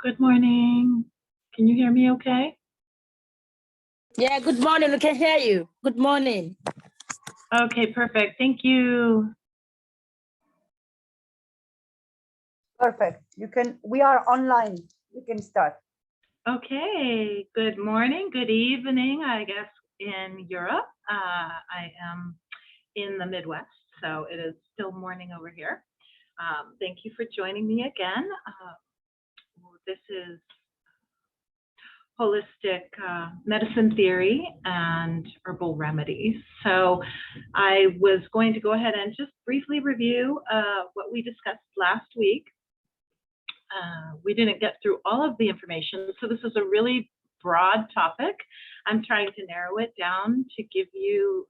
Good morning. Can you hear me okay? Yeah, good morning. We can hear you. Good morning. Okay, perfect. Thank you. Perfect. We are online. You can start. Okay, good morning, good evening, I guess, in Europe. I am in the Midwest, so it is still morning over here. Thank you for joining me again. This is holistic medicine theory and herbal remedies. So I was going to go ahead and just briefly review what we discussed last week. We didn't get through all of the information, so this is a really broad topic. I'm trying to narrow it down to give you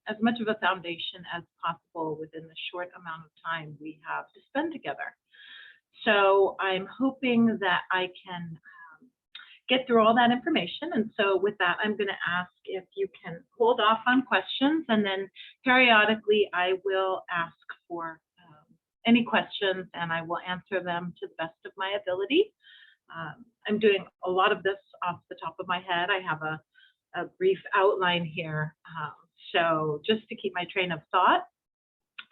as much of a foundation as possible within the short amount of time we have to spend together. So I'm hoping that I can get through all that information. And so with that, I'm going to ask if you can hold off on questions, and then periodically I will ask for any questions and I will answer them to the best of my ability. I'm doing a lot of this off the top of my head. I have a brief outline here. So just to keep my train of thought,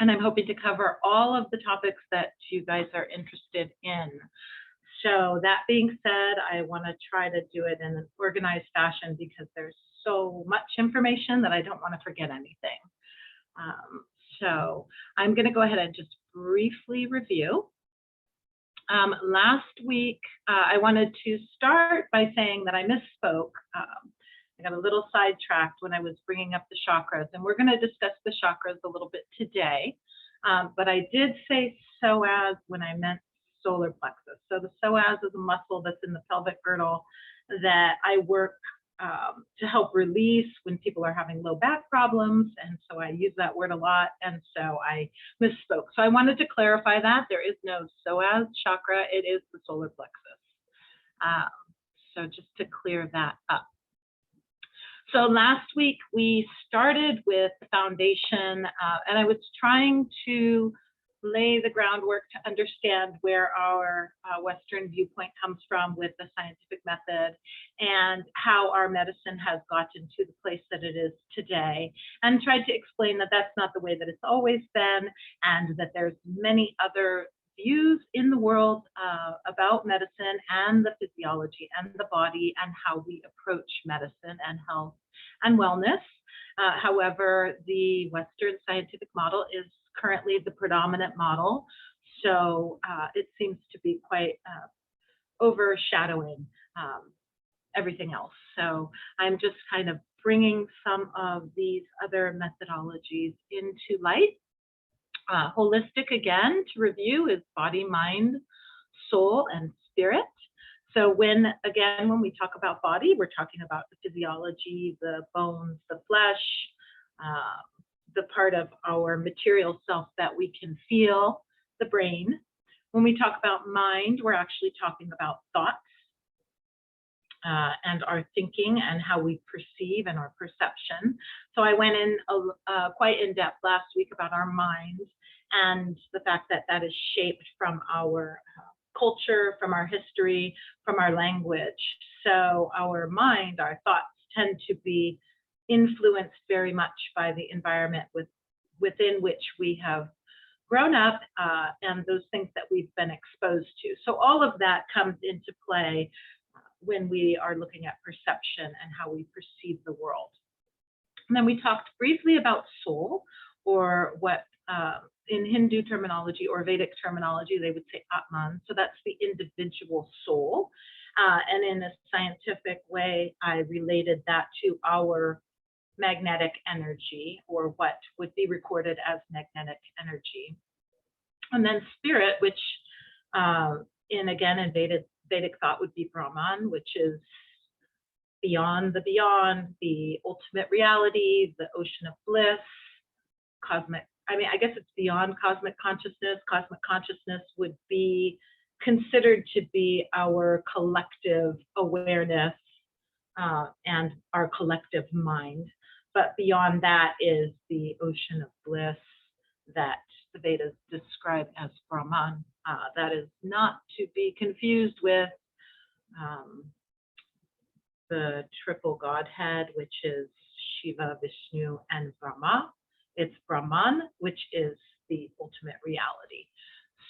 and I'm hoping to cover all of the topics that you guys are interested in. So that being said, I want to try to do it in an organized fashion because there's so much information that I don't want to forget anything. So I'm going to go ahead and just briefly review. Last week, I wanted to start by saying that I misspoke. I got a little sidetracked when I was bringing up the chakras, and we're going to discuss the chakras a little bit today. But I did say psoas when I meant solar plexus. So the psoas is a muscle that's in the pelvic girdle that I work to help release when people are having low back problems. And so I use that word a lot. And so I misspoke. So I wanted to clarify that there is no psoas chakra. It is the solar plexus. So just to clear that up. So last week we started with the foundation, and I was trying to lay the groundwork to understand where our Western viewpoint comes from with the scientific method and how our medicine has gotten to the place that it is today, and tried to explain that that's not the way that it's always been, and that there's many other views in the world about medicine and the physiology and the body and how we approach medicine and health and wellness. However, the Western scientific model is currently the predominant model, so it seems to be quite overshadowing everything else. So I'm just kind of bringing some of these other methodologies into light. Holistic, again, to review, is body, mind, soul, and spirit. So when we talk about body, we're talking about the physiology, the bones, the flesh, the part of our material self that we can feel, the brain. When we talk about mind, we're actually talking about thoughts and our thinking and how we perceive and our perception. So I went in quite in depth last week about our minds and the fact that that is shaped from our culture, from our history, from our language. So our mind, our thoughts tend to be influenced very much by the environment within which we have grown up and those things that we've been exposed to. So all of that comes into play when we are looking at perception and how we perceive the world. And then we talked briefly about soul, or what in Hindu terminology or Vedic terminology, they would say Atman. So that's the individual soul. And in a scientific way, I related that to our magnetic energy, or what would be recorded as magnetic energy. And then spirit, which in Vedic thought would be Brahman, which is beyond, the ultimate reality, the ocean of bliss, cosmic. I guess it's beyond cosmic consciousness. Cosmic consciousness would be considered to be our collective awareness and our collective mind. But beyond that is the ocean of bliss that the Vedas describe as Brahman. That is not to be confused with the triple Godhead, which is Shiva, Vishnu, and Brahma. It's Brahman, which is the ultimate reality.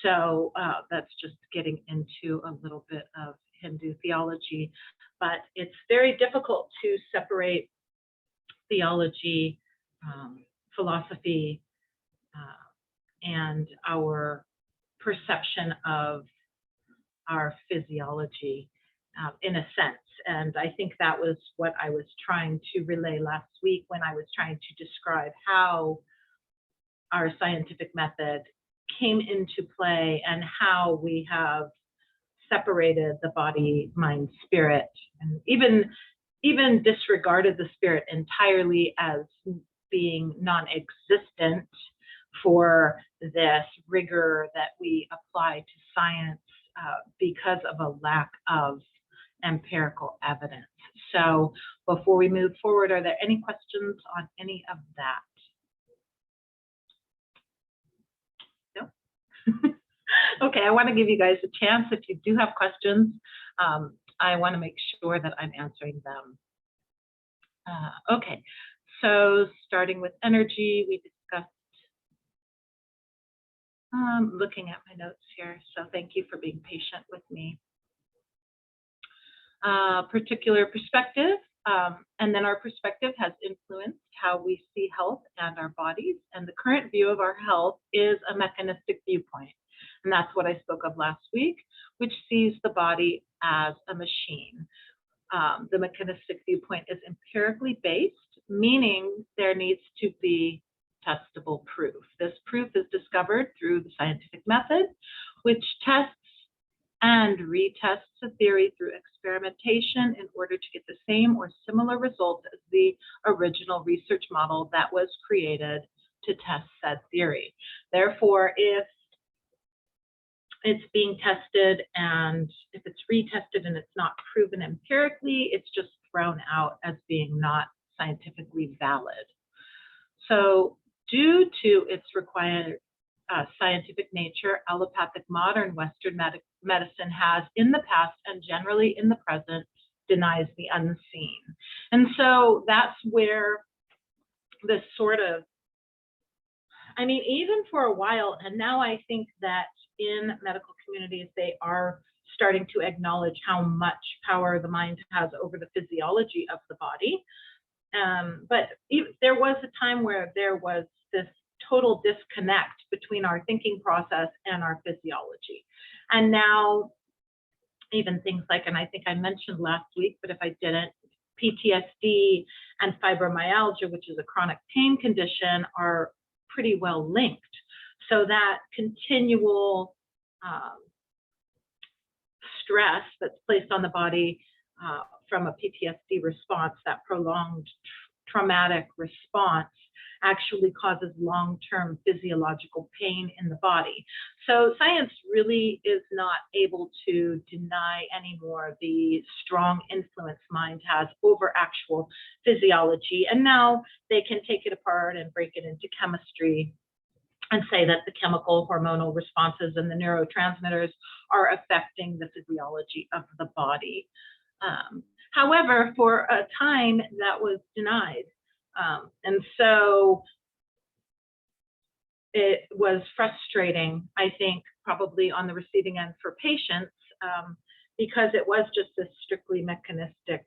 So that's just getting into a little bit of Hindu theology, but it's very difficult to separate theology, philosophy, and our perception of our physiology in a sense. And I think that was what I was trying to relay last week when I was trying to describe how our scientific method came into play and how we have separated the body, mind, spirit, and even disregarded the spirit entirely as being non-existent for this rigor that we apply to science because of a lack of empirical evidence. So before we move forward, are there any questions on any of that? No? Okay, I want to give you guys a chance. If you do have questions, I want to make sure that I'm answering them. Okay, so starting with energy, we discussed, looking at my notes here, so thank you for being patient with me. Particular perspective, and then our perspective has influenced how we see health and our bodies, and the current view of our health is a mechanistic viewpoint. And that's what I spoke of last week, which sees the body as a machine. The mechanistic viewpoint is empirically based, meaning there needs to be testable proof. This proof is discovered through the scientific method, which tests and retests a theory through experimentation in order to get the same or similar results as the original research model that was created to test said theory. Therefore, if it's being tested and if it's retested and it's not proven empirically, it's just thrown out as being not scientifically valid. So due to its required scientific nature, allopathic modern Western medicine has in the past and generally in the present denies the unseen. And so that's where this sort of, I mean, even for a while, and now I think that in medical communities, they are starting to acknowledge how much power the mind has over the physiology of the body. But there was a time where there was this total disconnect between our thinking process and our physiology. And now even things like, and I think I mentioned last week, but if I didn't, PTSD and fibromyalgia, which is a chronic pain condition, are pretty well linked. So that continual stress that's placed on the body from a PTSD response, that prolonged traumatic response, actually causes long-term physiological pain in the body. So science really is not able to deny anymore the strong influence mind has over actual physiology. And now they can take it apart and break it into chemistry and say that the chemical hormonal responses and the neurotransmitters are affecting the physiology of the body. However, for a time that was denied. And so it was frustrating, I think, probably on the receiving end for patients, because it was just a strictly mechanistic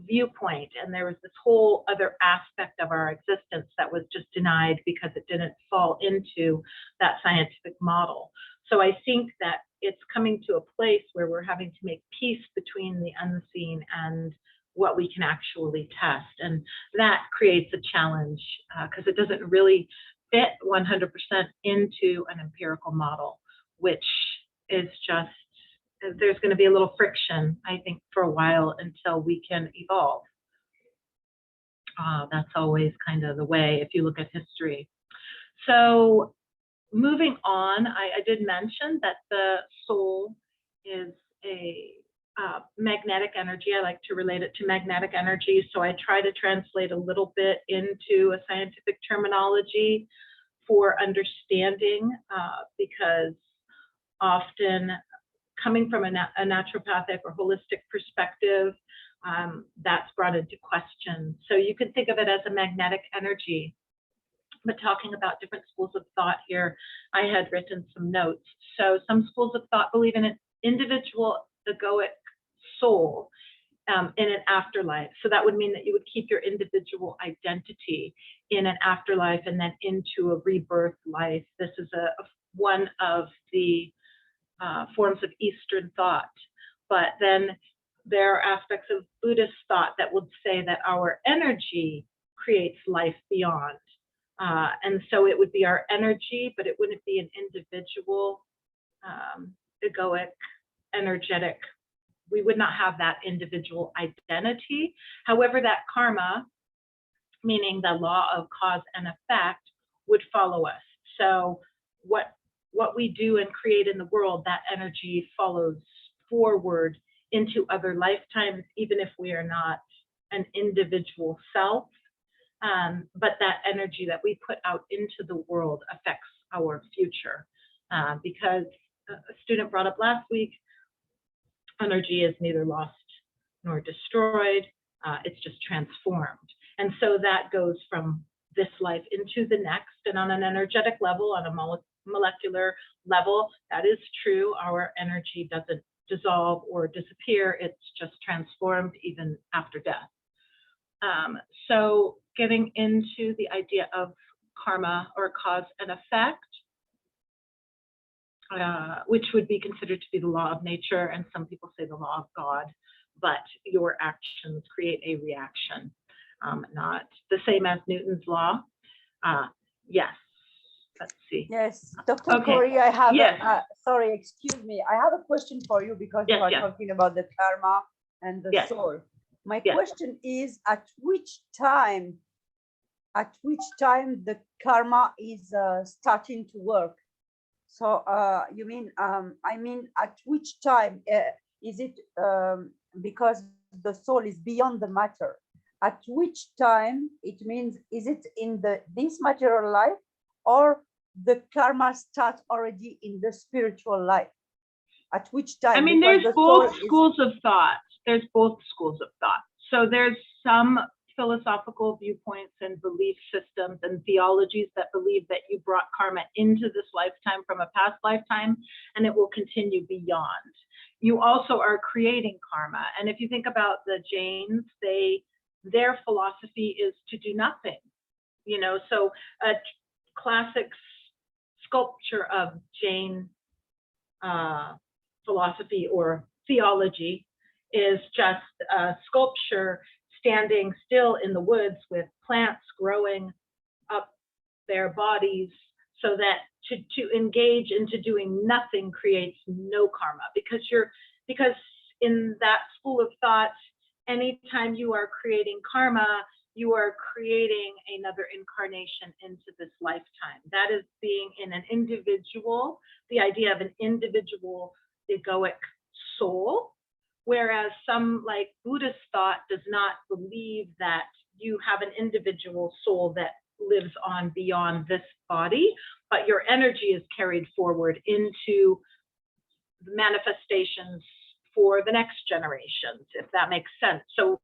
viewpoint. And there was this whole other aspect of our existence that was just denied because it didn't fall into that scientific model. So I think that it's coming to a place where we're having to make peace between the unseen and what we can actually test. And that creates a challenge because it doesn't really fit 100% into an empirical model, which is just, there's going to be a little friction, I think, for a while until we can evolve. That's always kind of the way if you look at history. So moving on, I did mention that the soul is a magnetic energy. I like to relate it to magnetic energy. So I try to translate a little bit into a scientific terminology for understanding, because often coming from a naturopathic or holistic perspective, that's brought into question. So you can think of it as a magnetic energy. But talking about different schools of thought here, I had written some notes. So some schools of thought believe in an individual egoic soul in an afterlife. So that would mean that you would keep your individual identity in an afterlife and then into a rebirth life. This is one of the forms of Eastern thought. But then there are aspects of Buddhist thought that would say that our energy creates life beyond. And so it would be our energy, but it wouldn't be an individual, egoic, energetic. We would not have that individual identity. However, that karma, meaning the law of cause and effect, would follow us. So what we do and create in the world, that energy follows forward into other lifetimes, even if we are not an individual self. But that energy that we put out into the world affects our future. Because a student brought up last week, energy is neither lost nor destroyed, it's just transformed. And so that goes from this life into the next. And on an energetic level, on a molecular level, that is true. Our energy doesn't dissolve or disappear, it's just transformed even after death. So getting into the idea of karma or cause and effect, which would be considered to be the law of nature, and some people say the law of God, but your actions create a reaction, not the same as Newton's law. Yes, let's see. Yes, Dr. Okay. Corey, I have, Yes. sorry, excuse me. I have a question for you because you Yes, are yes. talking about the karma and the Yes. soul. My Yes. question is, at which time the karma is starting to work? So you mean, I mean, at which time is it because the soul is beyond the matter? At which time it means, is it in this material life, or the karma starts already in the spiritual life? At which time? I mean, Because there's the soul both schools of thought. There's both schools of thought. So there's some philosophical viewpoints and belief systems and theologies that believe that you brought karma into this lifetime from a past lifetime, and it will continue beyond. You also are creating karma. And if you think about the Jains, their philosophy is to do nothing. You know, so a classic sculpture of Jain philosophy or theology is just a sculpture standing still in the woods with plants growing up their bodies, so that to engage into doing nothing creates no karma, because in that school of thought, anytime you are creating karma, you are creating another incarnation into this lifetime. That is being in an individual, the idea of an individual egoic soul, whereas some like Buddhist thought does not believe that you have an individual soul that lives on beyond this body, but your energy is carried forward into the manifestations for the next generations, if that makes sense. So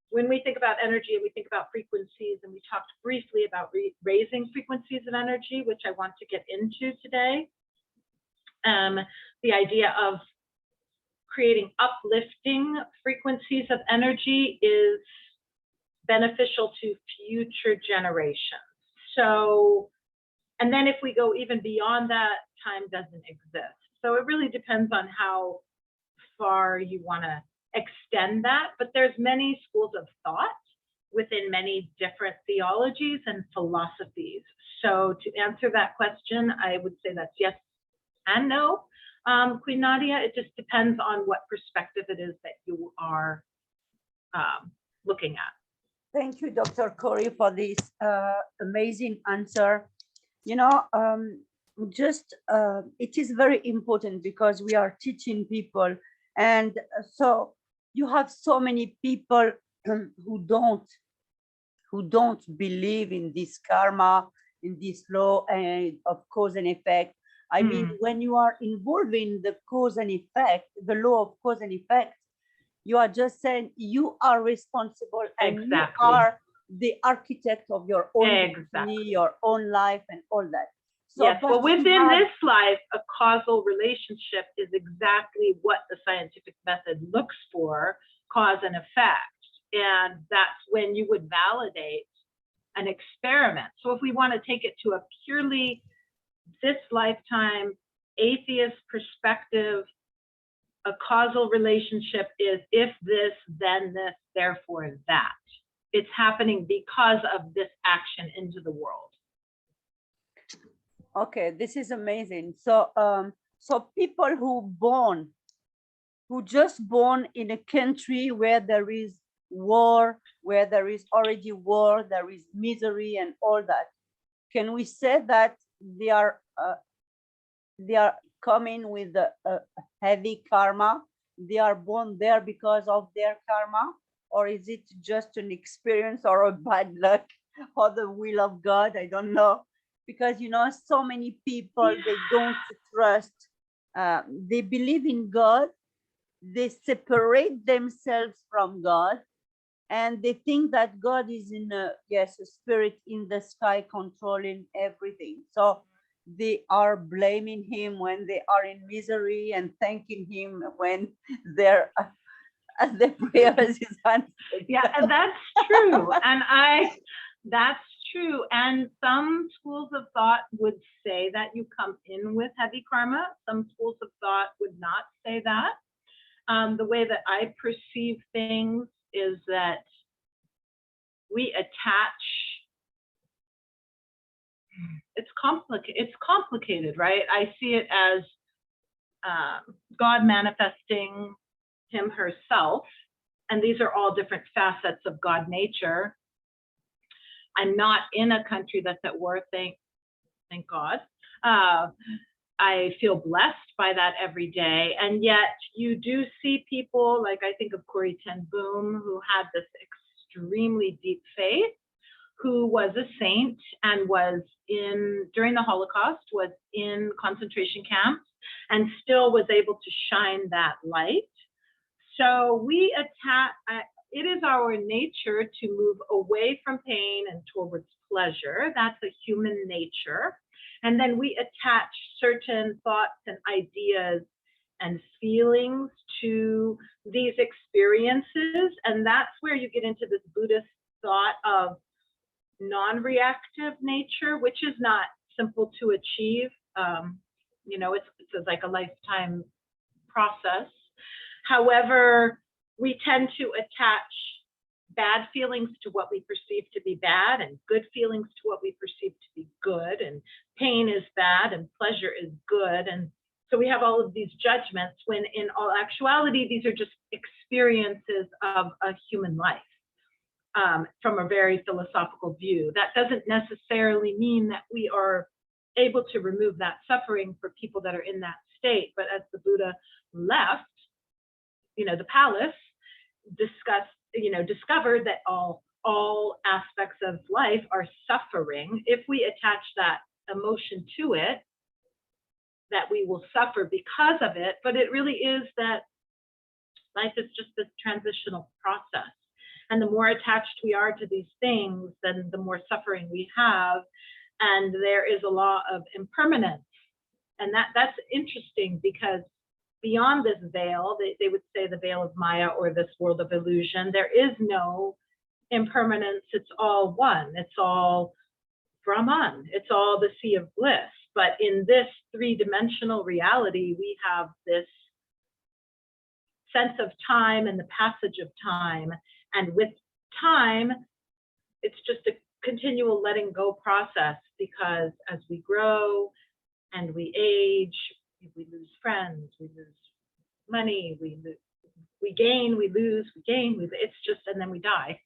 when we think about energy and we think about frequencies, and we talked briefly about raising frequencies of energy, which I want to get into today, the idea of creating uplifting frequencies of energy is beneficial to future generations. So, and then if we go even beyond that, time doesn't exist. So it really depends on how far you want to extend that, but there's many schools of thought within many different theologies and philosophies. So to answer that question, I would say that's yes and no. Queen Nadia, it just depends on what perspective it is that you are looking at. Thank you, Dr. Corey, for this amazing answer. You know, it is very important because we are teaching people, and so you have so many people who don't believe in this karma, in this law and of cause and effect. I mean, when you are involved in the cause and effect, the law of cause and effect, you are just saying you are responsible and you are the architect of your own destiny, your own life, and all that. So, yes, well, within this life, a causal relationship is exactly what the scientific method looks for, cause and effect. And that's when you would validate an experiment. So if we want to take it to a purely this lifetime atheist perspective, a causal relationship is if this, then this, therefore that. It's happening because of this action into the world. Okay, this is amazing. So, so people who just born in a country where there is war, where there is already war, there is misery and all that, can we say that they are coming with a heavy karma? They are born there because of their karma, or is it just an experience or a bad luck or the will of God? I don't know, because you know, so many people, they don't trust, they believe in God, they separate themselves from God, and they think that God is in a spirit in the sky controlling everything. So they are blaming him when they are in misery and thanking him when their prayers is answered. Yeah, and that's true. That's true. And some schools of thought would say that you come in with heavy karma. Some schools of thought would not say that. The way that I perceive things is that we attach, it's complicated, right? I see it as God manifesting him herself, and these are all different facets of God nature. I'm not in a country that's at war, thank God. I feel blessed by that every day, and yet you do see people like, I think of Corrie ten Boom, who had this extremely deep faith, who was a saint and was during the Holocaust, was in concentration camps and still was able to shine that light. So we it is our nature to move away from pain and towards pleasure. That's a human nature. And then we attach certain thoughts and ideas and feelings to these experiences. And that's where you get into this Buddhist thought of non-reactive nature, which is not simple to achieve. You know, it's like a lifetime process. However, we tend to attach bad feelings to what we perceive to be bad and good feelings to what we perceive to be good, and pain is bad and pleasure is good. And so we have all of these judgments when in all actuality, these are just experiences of a human life. From a very philosophical view, that doesn't necessarily mean that we are able to remove that suffering for people that are in that state. But as the Buddha left, you know, the palace, discovered that all aspects of life are suffering. If we attach that emotion to it, that we will suffer because of it, but it really is that life is just this transitional process. And the more attached we are to these things, then the more suffering we have. And there is a law of impermanence. And that's interesting, because beyond this veil, they would say the veil of Maya or this world of illusion, there is no impermanence. It's all one. It's all Brahman. It's all the sea of bliss. But in this three-dimensional reality, we have this sense of time and the passage of time. And with time, it's just a continual letting go process, because as we grow and we age, we lose friends, we lose money, we gain, we lose, we gain, it's just, and then we die.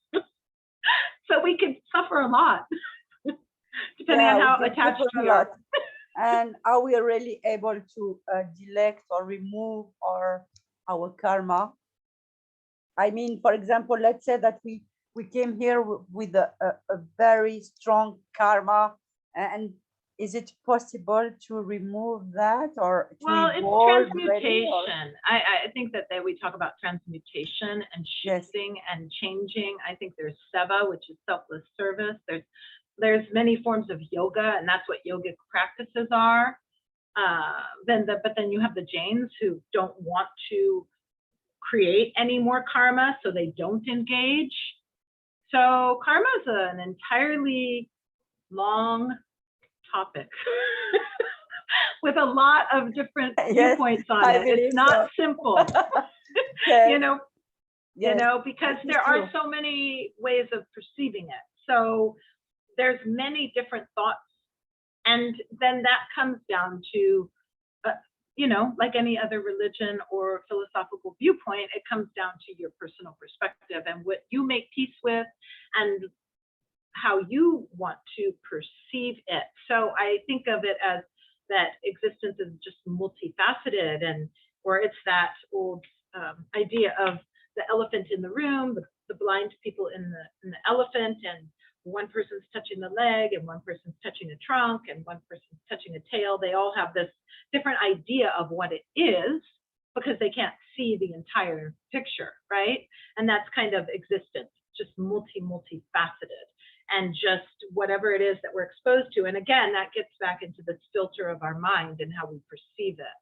So we can suffer a lot, depending on how attached we are. And are we really able to delect or remove our karma? I mean, for example, let's say that we came here with a very strong karma, and is it possible to remove that or to Well, it's evolve really, or? transmutation. I think that we talk about transmutation and Yes. shifting and changing. I think there's seva, which is selfless service. There's many forms of yoga, and that's what yogic practices are. But then you have the Jains who don't want to create any more karma, so they don't engage. So karma is an entirely long topic with a lot of different Yes, viewpoints on I it. believe It's not so. simple, Okay. you Yes, know, because that is there are true. so many ways of perceiving it. So there's many different thoughts, and then that comes down to, like any other religion or philosophical viewpoint, it comes down to your personal perspective and what you make peace with and how you want to perceive it. So I think of it as that existence is just multifaceted, or it's that old idea of the elephant in the room, the blind people in the elephant, and one person's touching the leg and one person's touching a trunk and one person's touching a tail. They all have this different idea of what it is because they can't see the entire picture, right? And that's kind of existence, just multifaceted, and just whatever it is that we're exposed to. And again, that gets back into this filter of our mind and how we perceive it.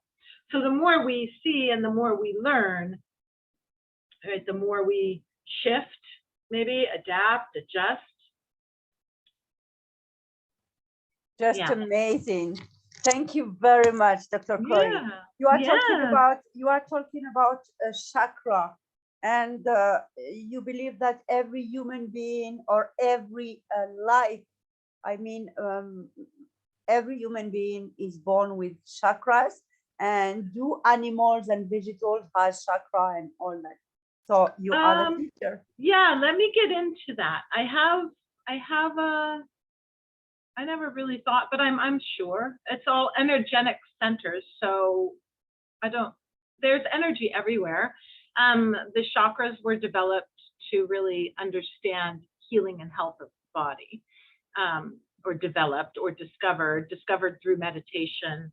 So the more we see and the more we learn, right, the more we shift, maybe adapt, adjust. Just Yeah. amazing. Thank you very much, Dr. Corey. Yeah. You are Yeah. talking about a chakra, and you believe that every human being or every life, I mean, every human being is born with chakras, and do animals and vegetables has chakra and all that? So you are the teacher. Yeah, let me get into that. I never really thought, but I'm sure it's all energetic centers. So there's energy everywhere. The chakras were developed to really understand healing and health of the body, or developed or discovered through meditation.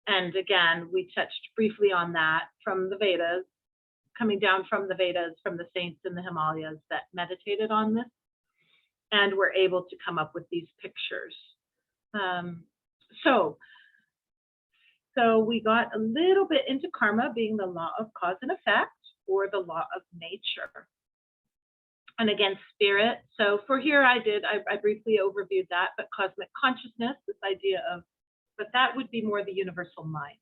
And again, we touched briefly on that from the Vedas, coming down from the Vedas, from the saints in the Himalayas that meditated on this, and were able to come up with these pictures. So we got a little bit into karma being the law of cause and effect, or the law of nature. And again, spirit. So for here, I briefly overviewed that, but cosmic consciousness, this idea of, but that would be more the universal mind,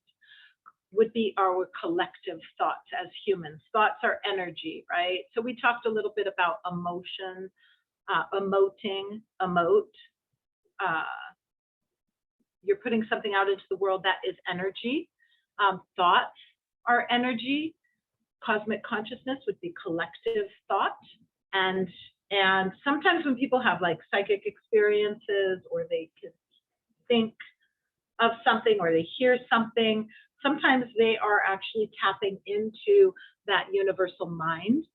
would be our collective thoughts as humans. Thoughts are energy, right? So we talked a little bit about emotion, emote. You're putting something out into the world, that is energy. Thoughts are energy. Cosmic consciousness would be collective thought. And sometimes when people have like psychic experiences, or they can think of something, or they hear something, sometimes they are actually tapping into that universal mind,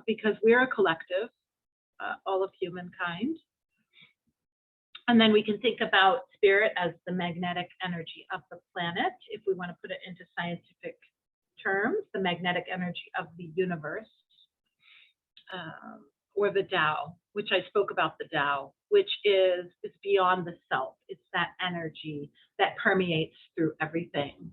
because we're a collective, all of humankind. And then we can think about spirit as the magnetic energy of the planet, if we want to put it into scientific terms, the magnetic energy of the universe, or the Tao, which I spoke about, the Tao, which is beyond the self. It's that energy that permeates through everything.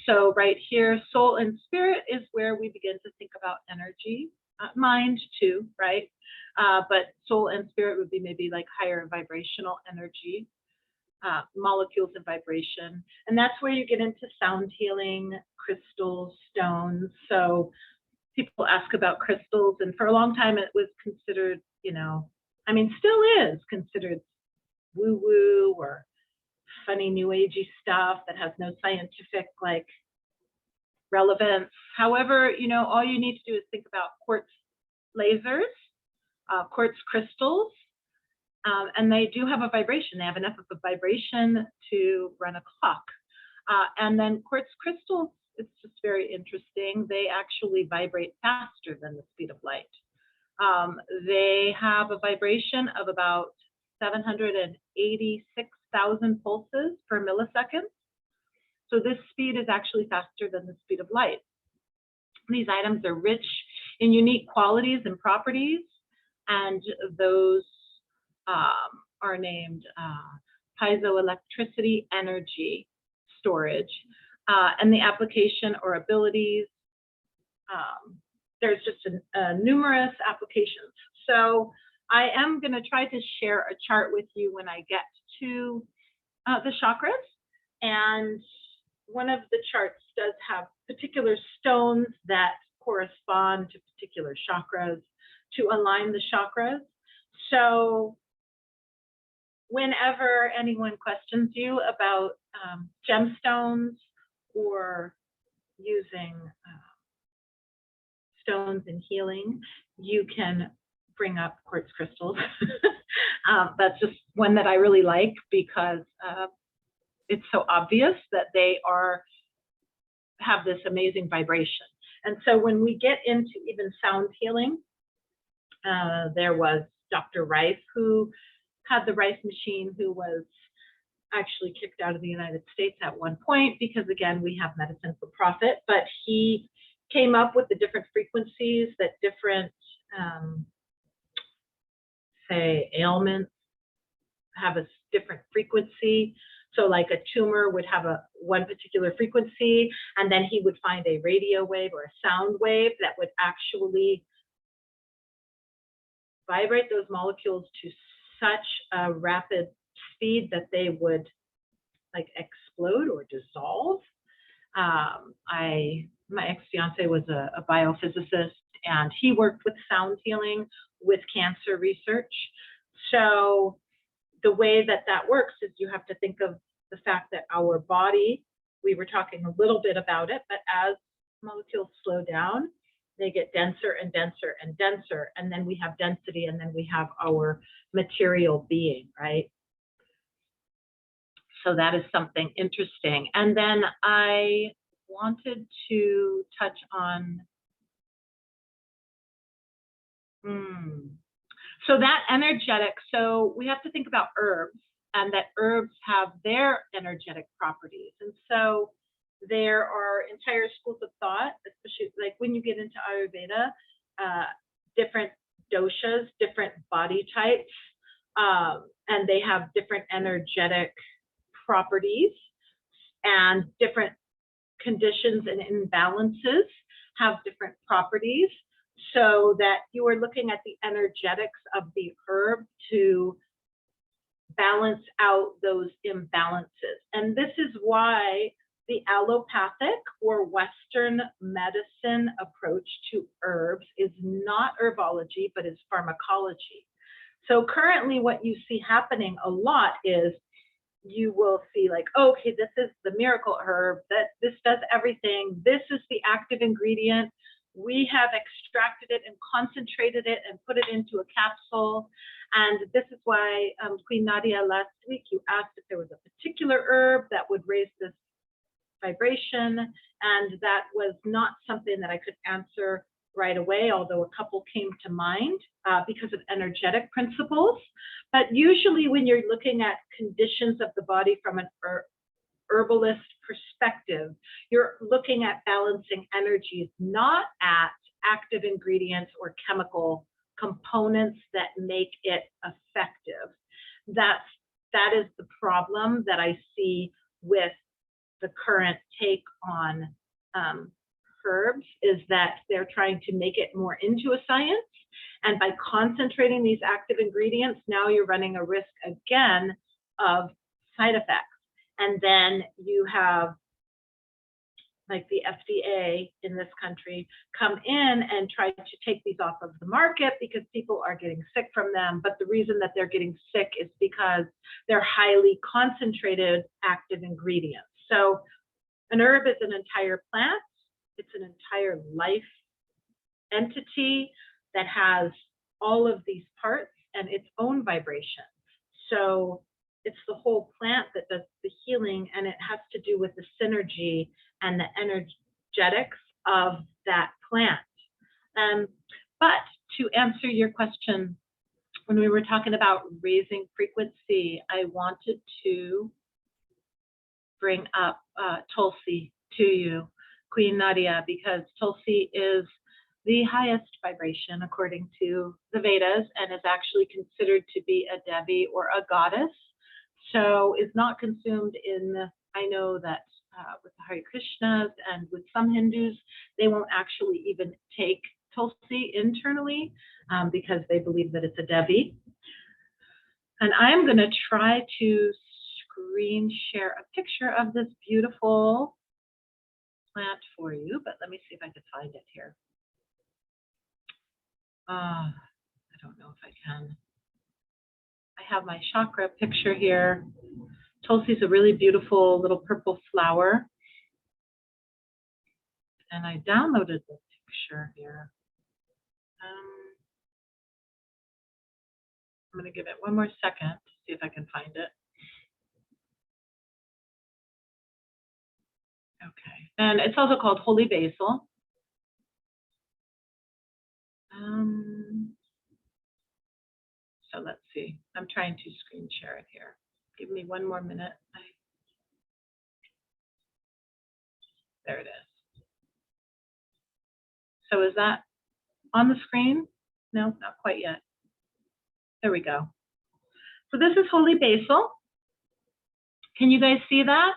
So right here, soul and spirit is where we begin to think about energy, mind too, right? But soul and spirit would be maybe like higher vibrational energy, molecules and vibration. And that's where you get into sound healing, crystals, stones. So people ask about crystals, and for a long time it was considered, still is considered woo-woo or funny new agey stuff that has no scientific relevance. However, all you need to do is think about quartz lasers, quartz crystals, and they do have a vibration. They have enough of a vibration to run a clock. And then quartz crystals, it's just very interesting. They actually vibrate faster than the speed of light. They have a vibration of about 786,000 pulses per millisecond. So this speed is actually faster than the speed of light. These items are rich in unique qualities and properties, and those are named piezoelectricity energy storage, and the application or abilities. There's just numerous applications. So I am going to try to share a chart with you when I get to the chakras. And one of the charts does have particular stones that correspond to particular chakras to align the chakras. So whenever anyone questions you about gemstones or using stones in healing, you can bring up quartz crystals. That's just one that I really like because it's so obvious that they have this amazing vibration. And so when we get into even sound healing, there was Dr. Rice, who had the Rice machine, who was actually kicked out of the United States at one point because, again, we have medicine for profit, but he came up with the different frequencies that different, say, ailments have a different frequency. So like a tumor would have one particular frequency, and then he would find a radio wave or a sound wave that would actually vibrate those molecules to such a rapid speed that they would like explode or dissolve. My ex-fiance was a biophysicist, and he worked with sound healing with cancer research. So the way that works is you have to think of the fact that our body, we were talking a little bit about it, but as molecules slow down, they get denser and denser and denser, and then we have density, and then we have our material being, right? So that is something interesting. And then I wanted to touch on, so that energetic, so we have to think about herbs, and that herbs have their energetic properties. And so there are entire schools of thought, especially like when you get into Ayurveda, different doshas, different body types, and they have different energetic properties, and different conditions and imbalances have different properties, so that you are looking at the energetics of the herb to balance out those imbalances. And this is why the allopathic or Western medicine approach to herbs is not herbology, but is pharmacology. So currently what you see happening a lot is you will see like, okay, this is the miracle herb, that this does everything. This is the active ingredient. We have extracted it and concentrated it and put it into a capsule. And this is why Queen Nadia last week, you asked if there was a particular herb that would raise this vibration. And that was not something that I could answer right away, although a couple came to mind because of energetic principles. But usually when you're looking at conditions of the body from an herbalist perspective, you're looking at balancing energies, not at active ingredients or chemical components that make it effective. That is the problem that I see with the current take on herbs, is that they're trying to make it more into a science. And by concentrating these active ingredients, now you're running a risk again of side effects. And then you have like the FDA in this country come in and try to take these off of the market because people are getting sick from them. But the reason that they're getting sick is because they're highly concentrated active ingredients. So an herb is an entire plant. It's an entire life entity that has all of these parts and its own vibration. So it's the whole plant that does the healing, and it has to do with the synergy and the energetics of that plant. But to answer your question when we were talking about raising frequency, I wanted to bring up Tulsi to you, Queen Nadia, because Tulsi is the highest vibration according to the Vedas and is actually considered to be a Devi or a goddess. So is not consumed in, I know that with the Hare Krishnas and with some Hindus, they won't actually even take Tulsi internally because they believe that it's a Devi. And I'm going to try to screen share a picture of this beautiful plant for you, but let me see if I can find it here. I don't know if I can. I have my chakra picture here. Tulsi is a really beautiful little purple flower. And I downloaded the picture here. I'm going to give it one more second to see if I can find it. Okay, and it's also called holy basil. So let's see. I'm trying to screen share it here. Give me one more minute. There it is. So is that on the screen? No, not quite yet. There we go. So this is holy basil. Can you guys see that?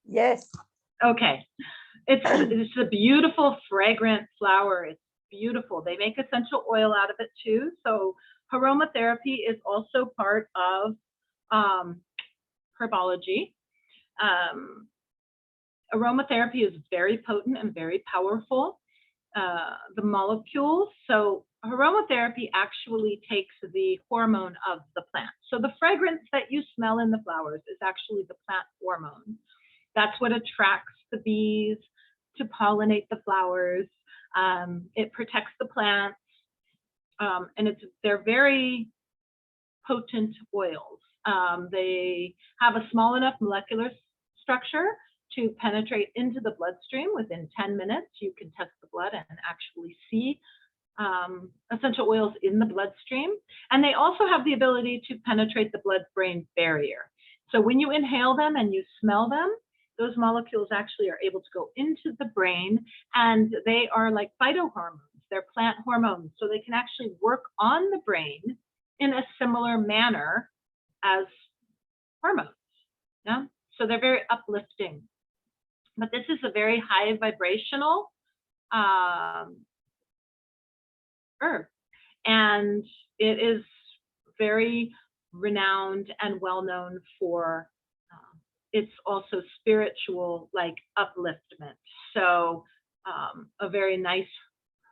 Yes. Okay. It's a beautiful, fragrant flower. It's beautiful. They make essential oil out of it too. So aromatherapy is also part of herbology. Aromatherapy is very potent and very powerful. The molecules, so aromatherapy actually takes the hormone of the plant. So the fragrance that you smell in the flowers is actually the plant hormone. That's what attracts the bees to pollinate the flowers. It protects the plants, and they're very potent oils. They have a small enough molecular structure to penetrate into the bloodstream. Within 10 minutes, you can test the blood and actually see essential oils in the bloodstream. And they also have the ability to penetrate the blood-brain barrier. So when you inhale them and you smell them, those molecules actually are able to go into the brain, and they are like phytohormones. They're plant hormones. So they can actually work on the brain in a similar manner as hormones. Yeah? So they're very uplifting. But this is a very high vibrational herb. And it is very renowned and well known for it's also spiritual, like upliftment. So a very nice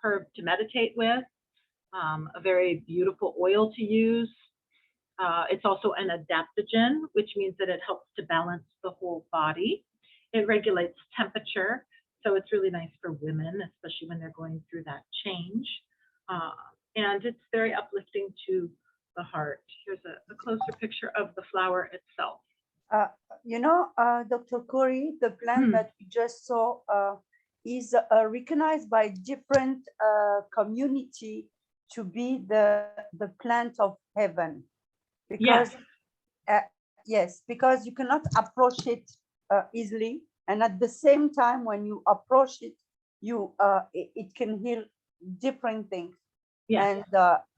herb to meditate with, a very beautiful oil to use. It's also an adaptogen, which means that it helps to balance the whole body. It regulates temperature. So it's really nice for women, especially when they're going through that change. And it's very uplifting to the heart. Here's a closer picture of the flower itself. You know, Dr. Corey, the plant that we just saw is recognized by different community to be the plant of heaven. Because, yes, because you cannot approach it easily. And at the same time, when you approach it, it can heal different things. Yeah. And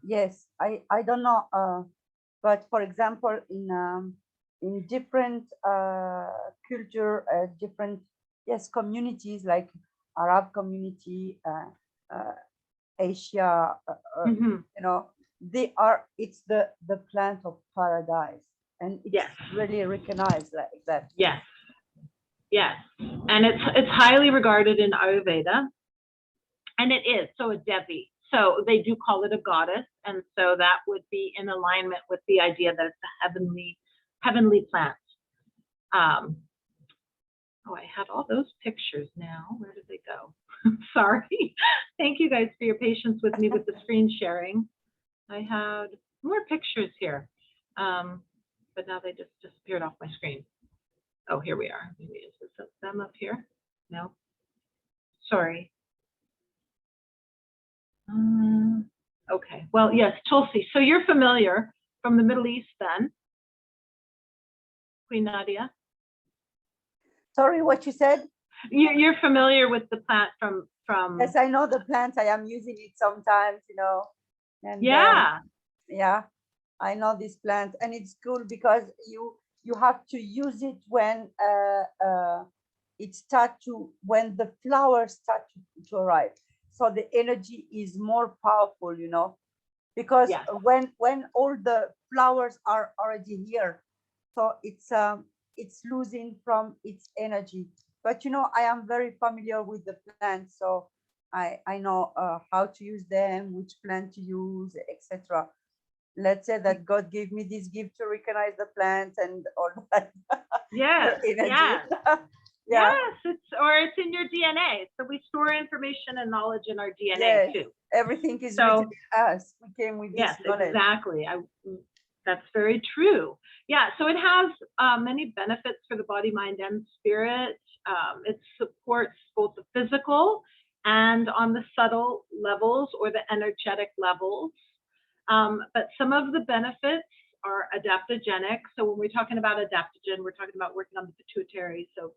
yes, I don't know, but for example, in different culture, different communities like Arab community, Asia, you know, it's the plant of paradise, and it's really recognized like that. Yes, yes, and it's highly regarded in Ayurveda, and it is so a Devi. So they do call it a goddess, and so that would be in alignment with the idea that it's a heavenly plant. Oh, I had all those pictures now. Where did they go? Sorry. Thank you guys for your patience with me with the screen sharing. I had more pictures here, but now they just disappeared off my screen. Oh, here we are. Maybe is this them up here? No. Sorry. Okay, well, yes, Tulsi. So you're familiar from the Middle East then, Queen Nadia? Sorry, what you said? You're familiar with the plant from Yes, I know the plants. I am using it sometimes, and yeah. yeah, I know this plant, and it's cool because you have to use it when when the flowers start to arrive. So the energy is more powerful, because Yes. when all the flowers are already here, so it's losing from its energy. But I am very familiar with the plants, so I know how to use them, which plant to use, etc. Let's say that God gave me this gift to recognize the plants and all that. Yes, Energy. yes. Yeah. Yes, it's in your DNA. So we store information and knowledge in our DNA Yes. too. Everything is So, written in us. We came with yes, this knowledge. exactly. That's very true. Yeah, so it has many benefits for the body, mind, and spirit. It supports both the physical and on the subtle levels or the energetic levels. But some of the benefits are adaptogenic. So when we're talking about adaptogen, we're talking about working on the pituitary, so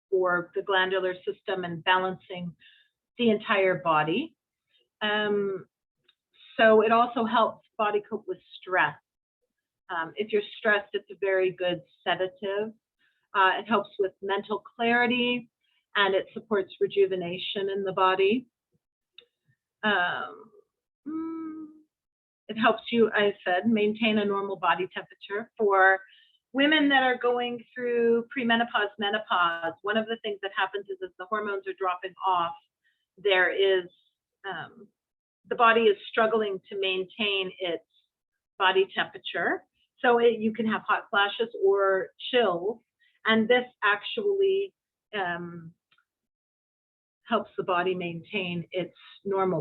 for the glandular system and balancing the entire body. So it also helps body cope with stress. If you're stressed, it's a very good sedative. It helps with mental clarity, and it supports rejuvenation in the body. It helps you, I said, maintain a normal body temperature. For women that are going through premenopause, menopause, one of the things that happens is as the hormones are dropping off, there is, the body is struggling to maintain its body temperature. So you can have hot flashes or chills, and this actually helps the body maintain its normal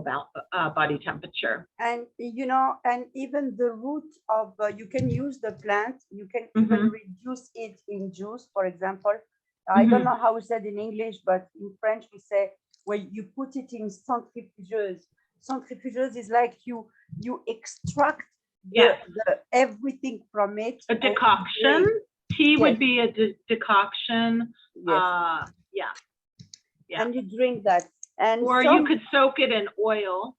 body temperature. And and even the root of you can use the plant. You can even reduce it in juice, for example. I don't know how we said in English, but in French we say when you put it in centrifugeuse. Centrifugeuse is like you extract the everything from it. A decoction. Tea would be a decoction. Yes. Yeah. And you drink that. Or you could soak it in oil.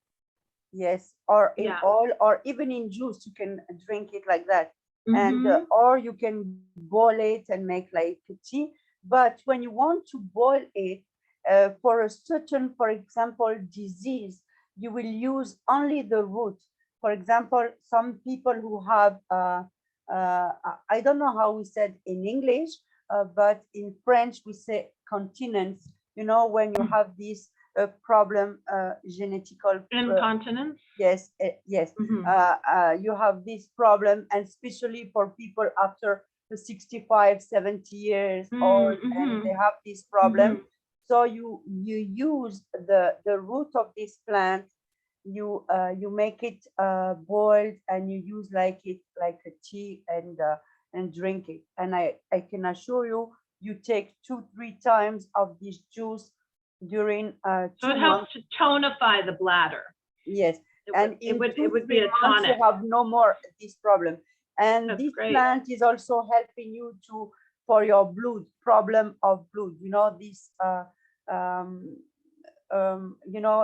Yes, or in oil, or even in juice, you can drink it like that. And or you can boil it and make like tea. But when you want to boil it for a certain, for example, disease, you will use only the root. For example, some people who have, I don't know how we said in English, but in French we say continence. When you have this problem, genetical incontinence. Yes, yes. You have this problem, and especially for people after 65, 70 years old, and they have this problem. So you use the root of this plant. You make it boiled, and you use like a tea, and drink it. And I can assure you, you take 2-3 times of this juice during 2 months. So it helps to tonify the bladder. Yes, and it would be a months, tonic. you have no more this problem. And That's this great. plant is also helping you for your blood problem of blood. This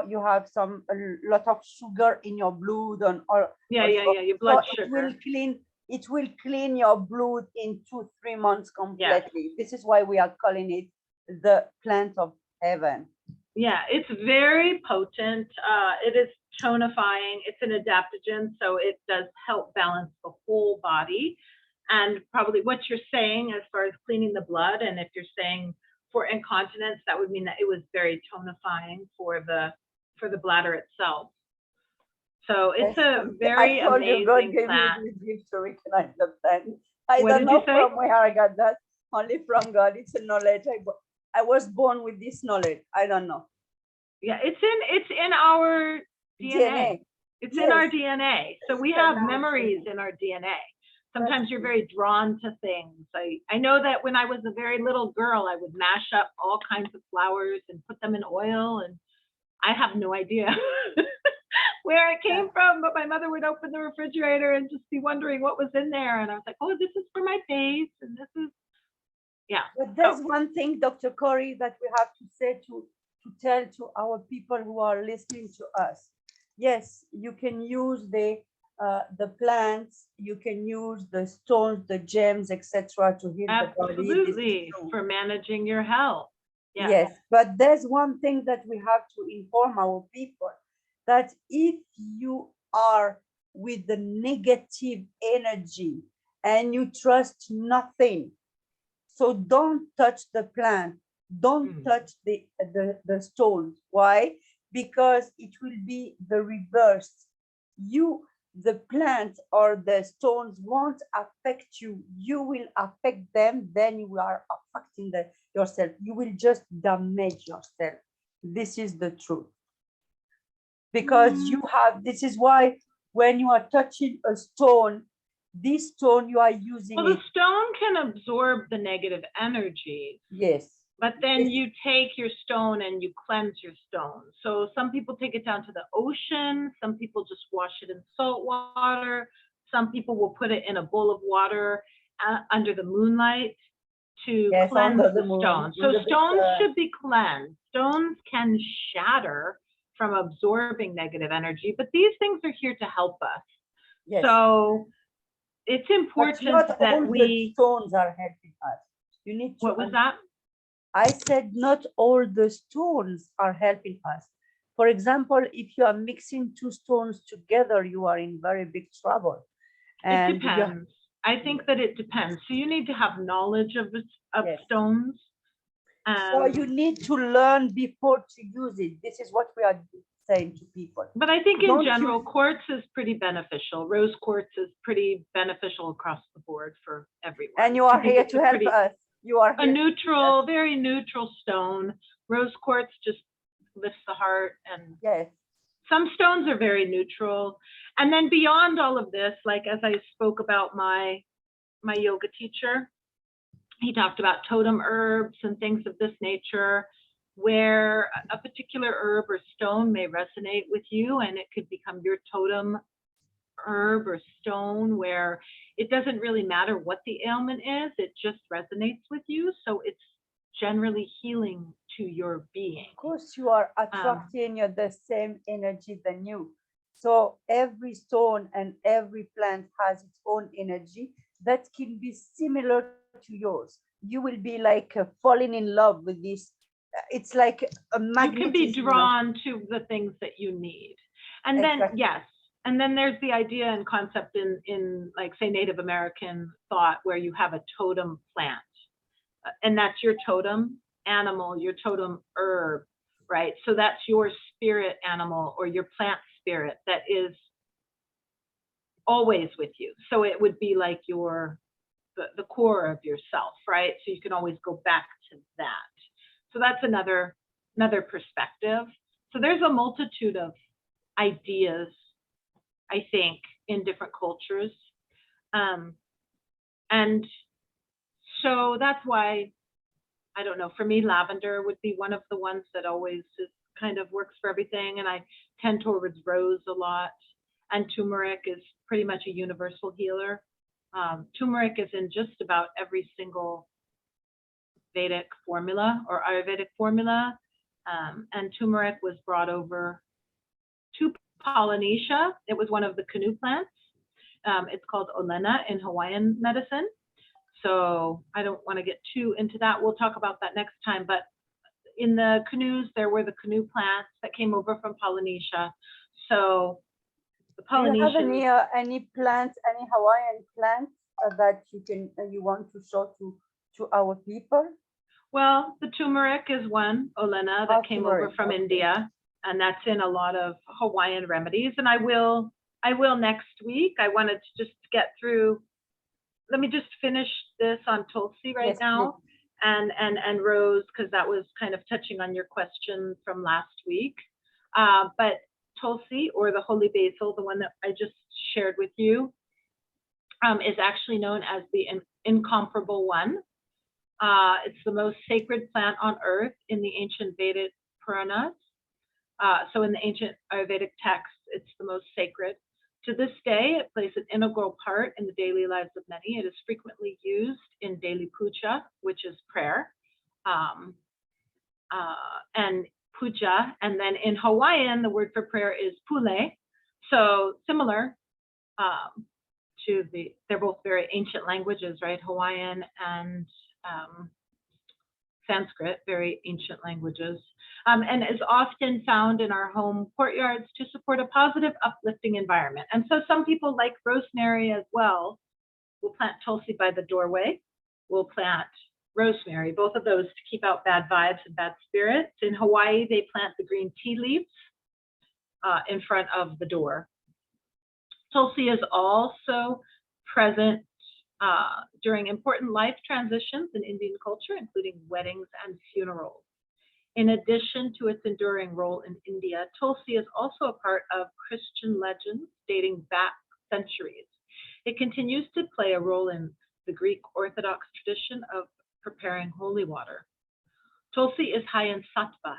you have a lot of sugar in your blood, your blood so sugar. It will clean your blood in 2-3 months completely. This is why we are calling it the plant of heaven. Yeah, it's very potent. It is tonifying. It's an adaptogen, so it does help balance the whole body. And probably what you're saying as far as cleaning the blood, and if you're saying for incontinence, that would mean that it was very tonifying for the bladder itself. So it's a very amazing God gave plant. me this gift to recognize the plant. I What don't did know you say? from where I got that. Only from God. It's a knowledge. I was born with this knowledge. I don't know. Yeah, it's in our DNA. It's in our DNA. So we have memories in our DNA. Sometimes you're very drawn to things. I know that when I was a very little girl, I would mash up all kinds of flowers and put them in oil, and I have no idea where it came from, but my mother would open the refrigerator and just be wondering what was in there. And I was like, oh, this is for my face. And this is, yeah. But there's one thing, Dr. Corey, that we have to say to tell to our people who are listening to us. Yes, you can use the plants, you can use the stones, the gems, etc., to heal the body. Absolutely, for managing your health. Yeah. Yes, but there's one thing that we have to inform our people, that if you are with the negative energy and you trust nothing, so don't touch the plant, don't touch the stones. Why? Because it will be the reverse. The plant or the stones won't affect you. You will affect them, then you are affecting yourself. You will just damage yourself. This is the truth. Because this is why when you are touching a stone, this stone you are using. Well, the stone can absorb the negative energy. Yes. But then you take your stone and you cleanse your stone. So some people take it down to the ocean. Some people just wash it in salt water. Some people will put it in a bowl of water under the moonlight to cleanse the stone. So stones should be cleansed. Stones can shatter from absorbing negative energy, but these things are here to help us. Yes. So it's important that the stones are helping us. You need to. What was that? I said not all the stones are helping us. For example, if you are mixing two stones together, you are in very big trouble. And it depends. I think that it depends. So you need to have knowledge of stones. So you need to learn before to use it. This is what we are saying to people. But I think in general, quartz is pretty beneficial. Rose quartz is pretty beneficial across the board for everyone. And you are here to help us. You are a neutral, very neutral stone. Rose quartz just lifts the heart, and some stones are very neutral. And then beyond all of this, like as I spoke about my yoga teacher, he talked about totem herbs and things of this nature, where a particular herb or stone may resonate with you, and it could become your totem herb or stone, where it doesn't really matter what the ailment is, it just resonates with you. So it's generally healing to your being. Of course, you are attracting the same energy than you. So every stone and every plant has its own energy that can be similar to yours. You will be like falling in love with this. It's like a magnet. You can be drawn to the things that you need. And then, and then there's the idea and concept in like, say, Native American thought, where you have a totem plant, and that's your totem animal, your totem herb, right? So that's your spirit animal or your plant spirit that is always with you. So it would be like the core of yourself, right? So you can always go back to that. So that's another perspective. So there's a multitude of ideas, I think, in different cultures. And so that's why, I don't know, for me, lavender would be one of the ones that always kind of works for everything. And I tend towards rose a lot. And turmeric is pretty much a universal healer. Turmeric is in just about every single Vedic formula or Ayurvedic formula. And turmeric was brought over to Polynesia. It was one of the canoe plants. It's called olena in Hawaiian medicine. So I don't want to get too into that. We'll talk about that next time. But in the canoes, there were the canoe plants that came over from Polynesia. So the Polynesians. Do you have any plants, any Hawaiian plants that you want to show to our people? Well, the turmeric is one, olena, that came over from India, and that's in a lot of Hawaiian remedies. And I will next week. I wanted to just get through. Let me just finish this on Tulsi now, and rose, because that was kind of touching on your question from last week. But Tulsi, or the holy basil, the one that I just shared with you, is actually known as the incomparable one. It's the most sacred plant on earth in the ancient Vedic Puranas. So in the ancient Ayurvedic texts, It's the most sacred. To this day, it plays an integral part in the daily lives of many. It is frequently used in daily puja, which is prayer, and puja. And then in Hawaiian, the word for prayer is pule. So similar they're both very ancient languages, right? Hawaiian and Sanskrit, very ancient languages, and is often found in our home courtyards to support a positive, uplifting environment. And so some people like rosemary as well. We'll plant tulsi by the doorway. We'll plant rosemary, both of those to keep out bad vibes and bad spirits. In Hawaii, they plant the green tea leaves in front of the door. Tulsi is also present during important life transitions in Indian culture, including weddings and funerals. In addition to its enduring role in India, Tulsi is also a part of Christian legends dating back centuries. It continues to play a role in the Greek Orthodox tradition of preparing holy water. Tulsi is high in sattva.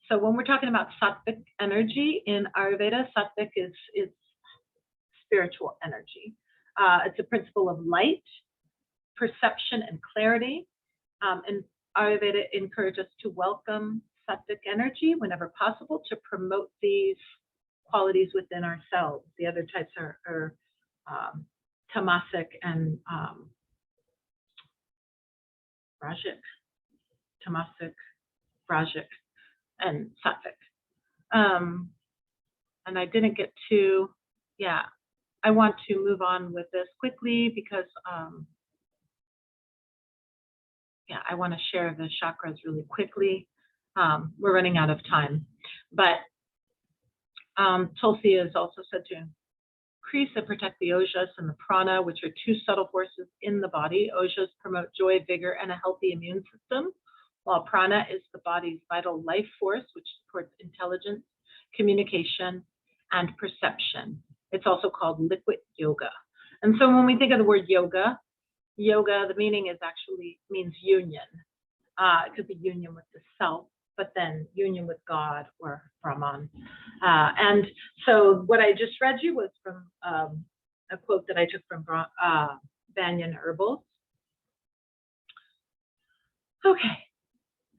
So when we're talking about sattvic energy in Ayurveda, sattvic is spiritual energy. It's a principle of light, perception, and clarity. And Ayurveda encourages us to welcome sattvic energy whenever possible to promote these qualities within ourselves. The other types are tamasic and rajic. Tamasic, rajic, and sattvic. And I didn't get to, I want to move on with this quickly because I want to share the chakras really quickly. We're running out of time, but Tulsi is also said to increase and protect the ojas and the prana, which are two subtle forces in the body. Ojas promote joy, vigor, and a healthy immune system, while prana is the body's vital life force, which supports intelligence, communication, and perception. It's also called liquid yoga. And so when we think of the word yoga, the meaning is actually means union. It could be union with the self, but then union with God or Brahman. And so what I just read you was from a quote that I took from Banyan Herbal. Okay,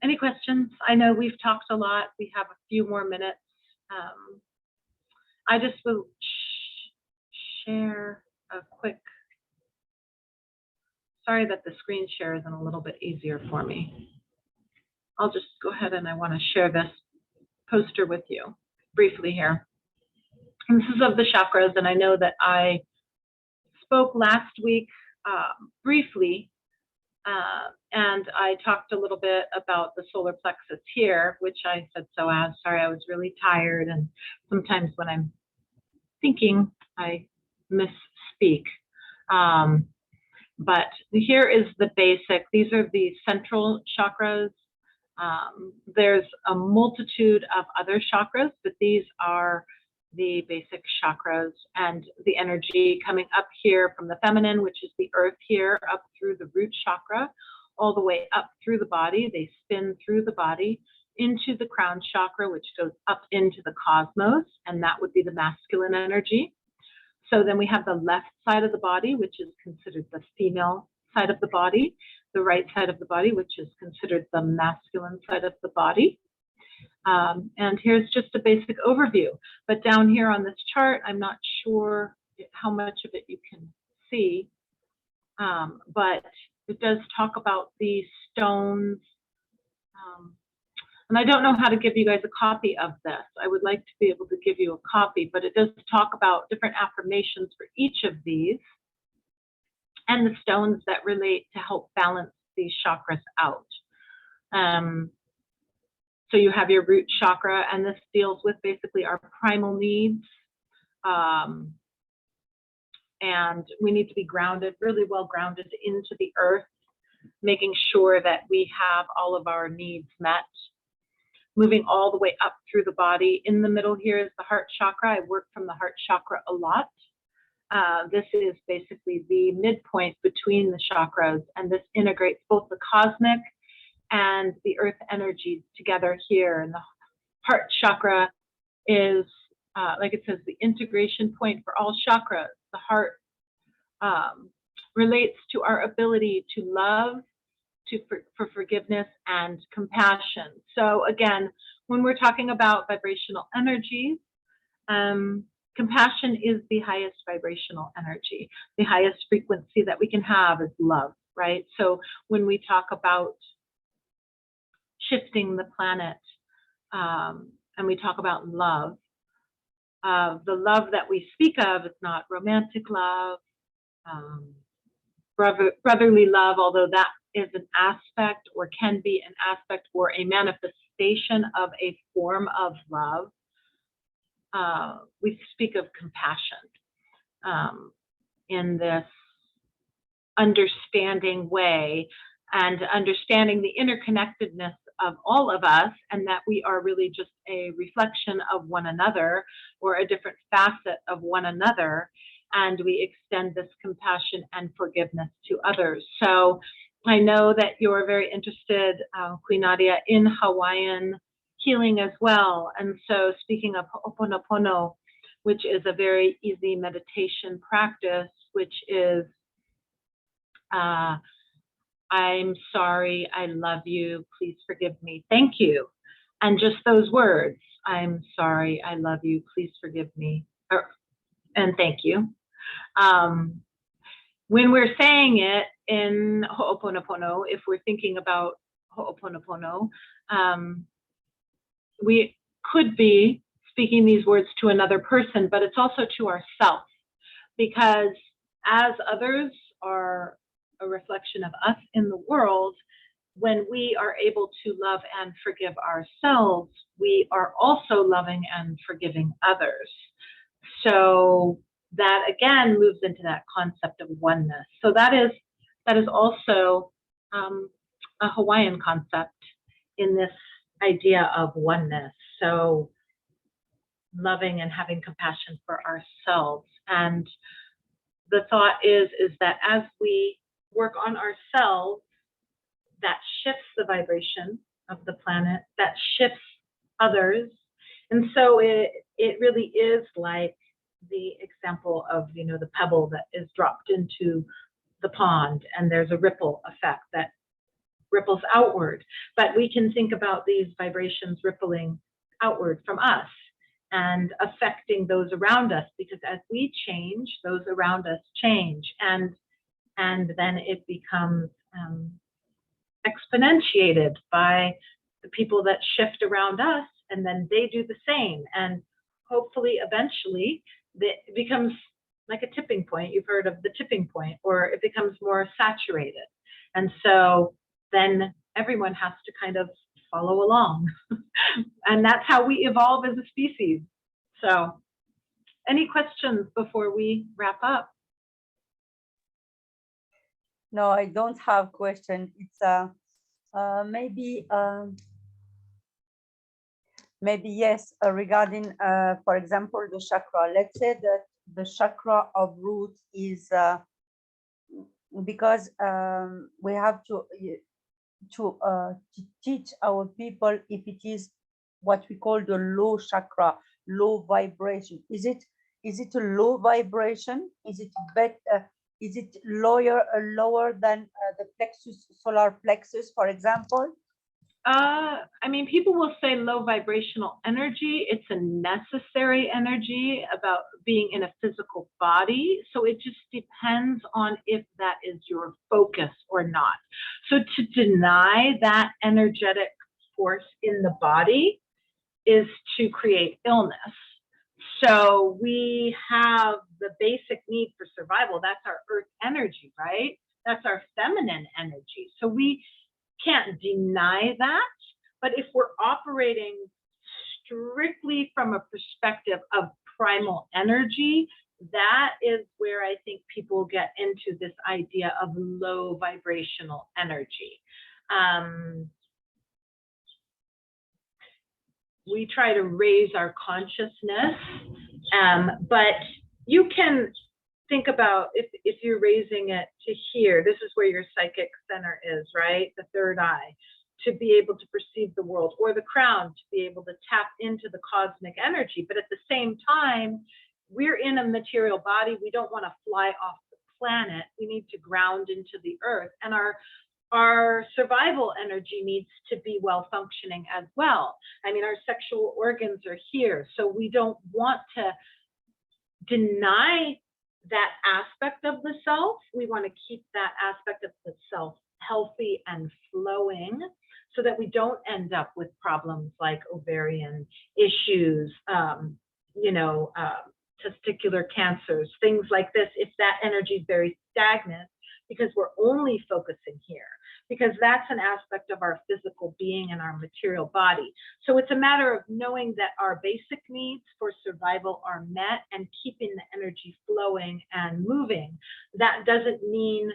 any questions? I know we've talked a lot. We have a few more minutes. I just will share a quick, sorry that the screen share isn't a little bit easier for me. I'll just go ahead and I want to share this poster with you briefly here. And this is of the chakras, and I know that I spoke last week briefly, and I talked a little bit about the solar plexus here, which I said so as, sorry, I was really tired, and sometimes when I'm thinking, I misspeak. But here is the basic. These are the central chakras. There's a multitude of other chakras, but these are the basic chakras, and the energy coming up here from the feminine, which is the earth here, up through the root chakra, all the way up through the body. They spin through the body into the crown chakra, which goes up into the cosmos, and that would be the masculine energy. So then we have the left side of the body, which is considered the female side of the body, the right side of the body, which is considered the masculine side of the body. And here's just a basic overview. But down here on this chart, I'm not sure how much of it you can see, but it does talk about the stones. And I don't know how to give you guys a copy of this. I would like to be able to give you a copy, but it does talk about different affirmations for each of these and the stones that relate to help balance these chakras out. So you have your root chakra, and this deals with basically our primal needs. And we need to be grounded, really well grounded into the earth, making sure that we have all of our needs met. Moving all the way up through the body. In the middle here is the heart chakra. I work from the heart chakra a lot. This is basically the midpoint between the chakras, and this integrates both the cosmic and the earth energies together here. And the heart chakra is like it says, the integration point for all chakras. The heart relates to our ability to love, for forgiveness and compassion. So again, when we're talking about vibrational energies, compassion is the highest vibrational energy. The highest frequency that we can have is love, right? So when we talk about shifting the planet, and we talk about love, the love that we speak of is not romantic love, brotherly love, although that is an aspect or can be an aspect or a manifestation of a form of love. We speak of compassion in this understanding way, and understanding the interconnectedness of all of us, and that we are really just a reflection of one another, or a different facet of one another, and we extend this compassion and forgiveness to others. So I know that you're very interested, Queen Nadia, in Hawaiian healing as well. And so speaking of Ho'oponopono, which is a very easy meditation practice, which is, I'm sorry, I love you, please forgive me, thank you. And just those words, I'm sorry, I love you, please forgive me, and thank you. When we're saying it in Ho'oponopono, if we're thinking about Ho'oponopono, we could be speaking these words to another person, but it's also to ourselves, because as others are a reflection of us in the world, when we are able to love and forgive ourselves, we are also loving and forgiving others. So that again moves into that concept of oneness. So that is also a Hawaiian concept in this idea of oneness. So loving and having compassion for ourselves. And the thought is that as we work on ourselves, that shifts the vibration of the planet, that shifts others. And so it really is like the example of, you know, the pebble that is dropped into the pond, and there's a ripple effect that ripples outward. But we can think about these vibrations rippling outward from us and affecting those around us, because as we change, those around us change, and then it becomes exponentiated by the people that shift around us, and then they do the same, and hopefully eventually it becomes like a tipping point. You've heard of the tipping point, or it becomes more saturated, and so then everyone has to kind of follow along. And that's how we evolve as a species. So any questions before we wrap up? No, I don't have question. It's maybe yes, regarding for example the chakra. Let's say that the chakra of root is because we have to teach our people if it is what we call the low chakra, low vibration. Is it a low vibration? Is it better? Is it lower than the plexus, solar plexus, for example? I mean, people will say low vibrational energy. It's a necessary energy about being in a physical body. So it just depends on if that is your focus or not. So to deny that energetic force in the body is to create illness. So we have the basic need for survival. That's our earth energy, right? That's our feminine energy. So we can't deny that. But if we're operating strictly from a perspective of primal energy, that is where I think people get into this idea of low vibrational energy. We try to raise our consciousness, but you can think about if you're raising it to here, this is where your psychic center is, right? The third eye. to be able to perceive the world, or the crown to be able to tap into the cosmic energy. But at the same time, we're in a material body. We don't want to fly off the planet. We need to ground into the earth, and our survival energy needs to be well functioning as well. I mean, our sexual organs are here, so we don't want to deny that aspect of the self. We want to keep that aspect of the self healthy and flowing, so that we don't end up with problems like ovarian issues, testicular cancers, things like this, if that energy is very stagnant, because we're only focusing here, because that's an aspect of our physical being and our material body. So it's a matter of knowing that our basic needs for survival are met and keeping the energy flowing and moving. That doesn't mean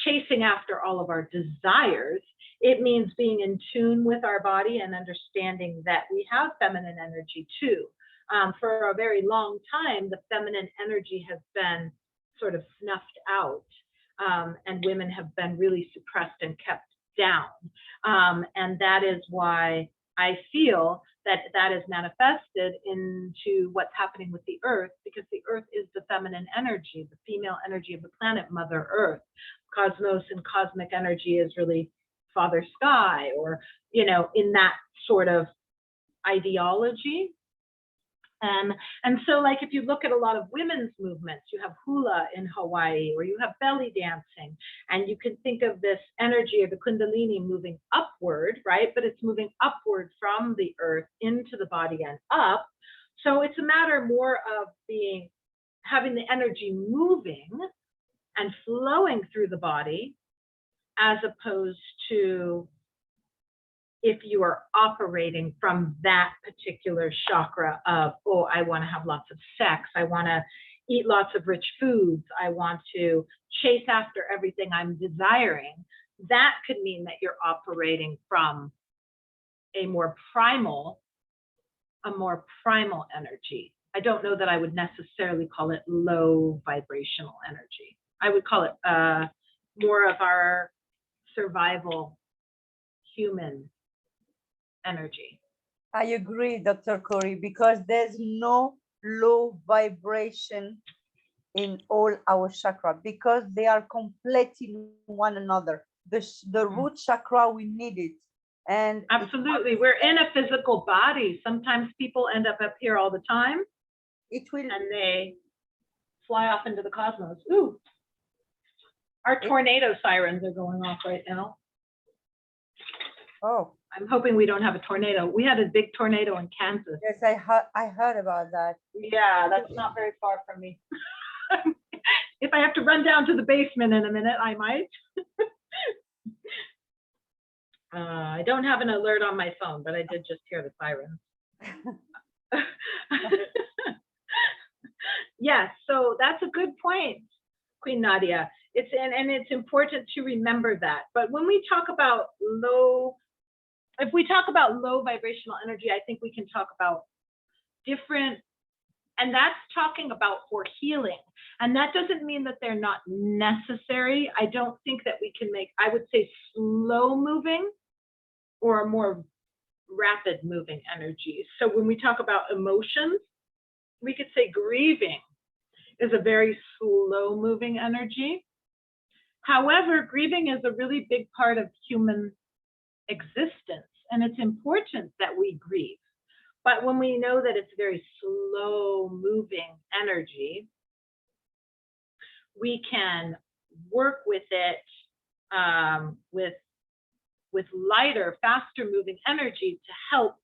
chasing after all of our desires. It means being in tune with our body and understanding that we have feminine energy too. For a very long time, the feminine energy has been sort of snuffed out, and women have been really suppressed and kept down. And that is why I feel that that is manifested into what's happening with the earth, because the earth is the feminine energy, the female energy of the planet, Mother Earth. Cosmos and cosmic energy is really Father Sky, or, in that sort of ideology. And so, like, if you look at a lot of women's movements, you have hula in Hawaii, or you have belly dancing, and you can think of this energy of the Kundalini moving upward, right? But it's moving upward from the earth into the body and up. So it's a matter more of having the energy moving and flowing through the body, as opposed to if you are operating from that particular chakra of, oh, I want to have lots of sex, I want to eat lots of rich foods, I want to chase after everything I'm desiring. That could mean that you're operating from a more primal energy. I don't know that I would necessarily call it low vibrational energy. I would call it more of our survival human energy. I agree, Dr. Corey, because there's no low vibration in all our chakra, because they are completing one another. The root chakra, we need it. And absolutely, we're in a physical body. Sometimes people end up here all the time. And they fly off into the cosmos. Ooh, our tornado sirens are going off right now. Oh, I'm hoping we don't have a tornado. We had a big tornado in Kansas. Yes, I heard about that. Yeah, that's not very far from me. If I have to run down to the basement in a minute, I might. I don't have an alert on my phone, but I did just hear the sirens. Yes, so that's a good point, Queen Nadia. And it's important to remember that. But when we talk about if we talk about low vibrational energy, I think we can talk about different, and that's talking about for healing. And that doesn't mean that they're not necessary. I don't think that we can make, I would say, slow moving or a more rapid moving energy. So when we talk about emotions, we could say grieving is a very slow moving energy. However, grieving is a really big part of human existence, and it's important that we grieve. But when we know that it's very slow moving energy, we can work with it with lighter, faster moving energy to help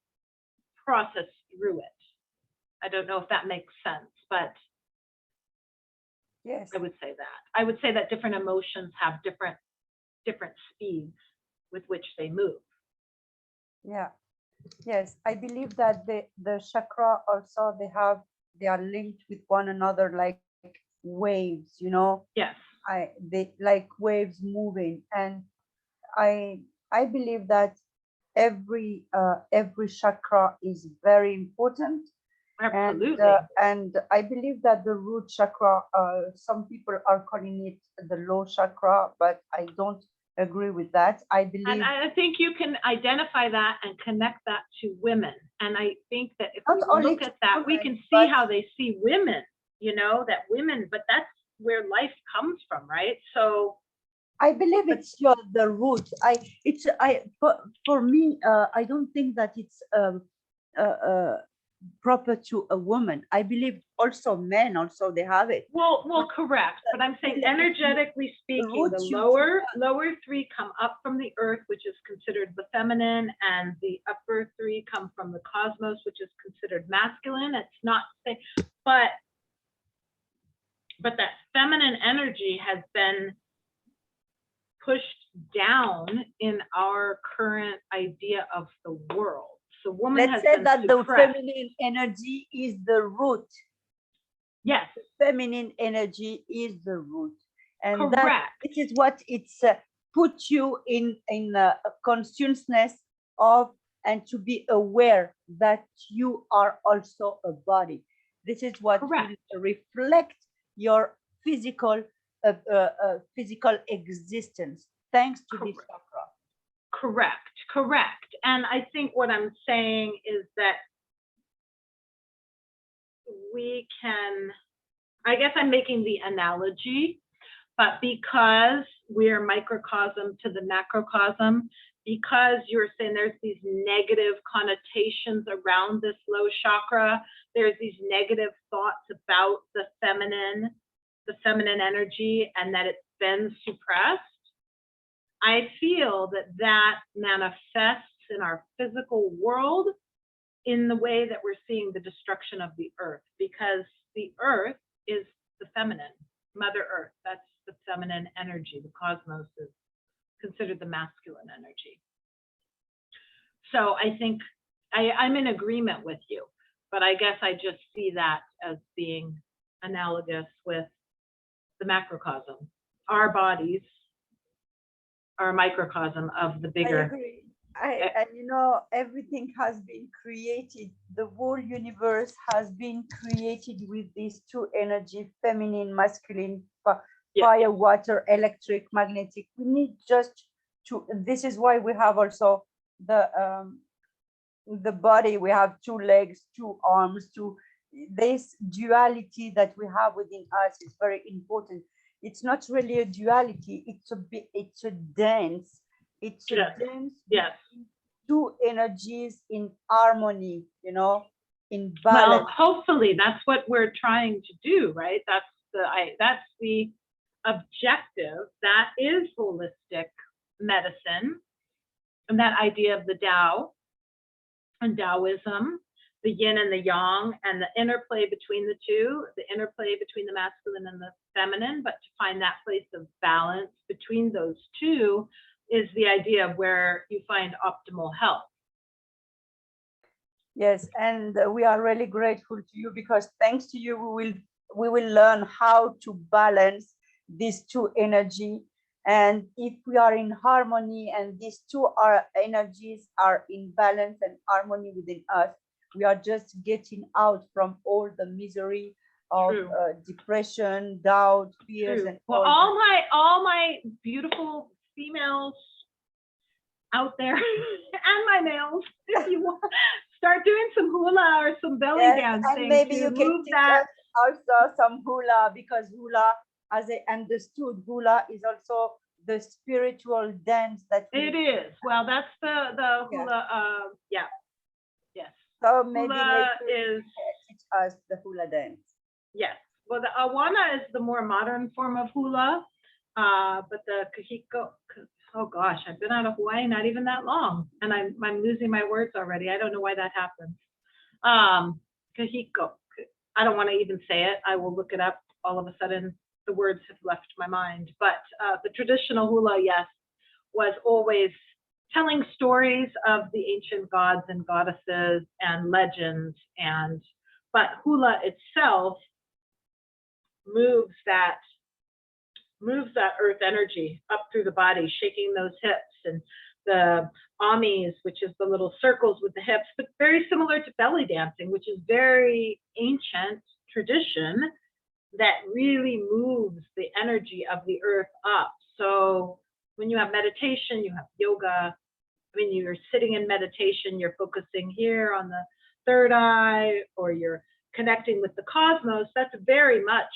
process through it. I don't know if that makes sense, but yes, I would say that. I would say that different emotions have different speeds with which they move. Yeah, yes, I believe that the chakra also, they are linked with one another like waves, Yes. They like waves moving, and I believe that every chakra is very important. Absolutely. And I believe that the root chakra, some people are calling it the low chakra, but I don't agree with that. I And believe I think you can identify that and connect that to women. And I think that if not we only look to at that, we women, can see but how they see women, you know, that women, but that's where life comes from, right? So, I believe but it's the root. For me, I don't think that it's uh, uh, proper to a woman. I believe also men also they have it. well, correct. But I'm saying energetically speaking, the Root you lower three come up from the earth, which is considered the feminine, and the upper three come from the cosmos, which is considered masculine. It's not saying, but that feminine energy has been pushed down in our current idea of the world. So woman Let's has say been that the suppressed. feminine energy is the root. Yes, Feminine energy is the root, and that correct. this is what it's put you in a consciousness of, and to be aware that you are also a body. This is what Correct. will reflect your physical physical existence thanks to this chakra. Correct. And I think what I'm saying is that we can, I guess I'm making the analogy, but because we're microcosm to the macrocosm, because you're saying there's these negative connotations around this low chakra, there's these negative thoughts about the feminine energy, and that it's been suppressed. I feel that manifests in our physical world in the way that we're seeing the destruction of the earth, because the earth is the feminine, Mother Earth. That's the feminine energy. The cosmos is considered the masculine energy. So I think I'm in agreement with you, but I guess I just see that as being analogous with the macrocosm. Our bodies are a microcosm of the bigger. I agree. And you know, everything has been created. The whole universe has been created with these two energy, feminine, masculine, fire, water, electric, magnetic. We need just to. This is why we have also the body. We have two legs, two arms, two. This duality that we have within us is very important. It's not really a duality. It's a dance. It's a dance. Yes. Two energies in harmony, you know, in balance. Well, hopefully that's what we're trying to do, right? That's the objective. That is holistic medicine, and that idea of the Tao and Taoism, the yin and the yang, and the interplay between the two, the interplay between the masculine and the feminine, but to find that place of balance between those two is the idea of where you find optimal health. Yes, and we are really grateful to you, because thanks to you, we will learn how to balance these two energy. And if we are in harmony and these two energies are in balance and harmony within us, we are just getting out from all the misery of depression, doubt, fears, and well, all my beautiful females out there and my males, if you want, start doing some hula or some belly dancing. And maybe you can move teach that. us also some hula, because hula, as I understood, hula is also the spiritual dance that it is. Well, that's the hula. Yes. So maybe hula is teach us the hula dance. Yes. Well, the awana is the more modern form of hula, but the kahiko. Oh gosh, I've been out of Hawaii not even that long, and I'm losing my words already. I don't know why that happens. Kahiko. I don't want to even say it. I will look it up. All of a sudden, the words have left my mind. But the traditional hula, yes, was always telling stories of the ancient gods and goddesses and legends, but hula itself moves that earth energy up through the body, shaking those hips, and the amis, which is the little circles with the hips, but very similar to belly dancing, which is very ancient tradition that really moves the energy of the earth up. So when you have meditation, you have yoga. I mean, you're sitting in meditation, you're focusing here on the third eye, or you're connecting with the cosmos. That's very much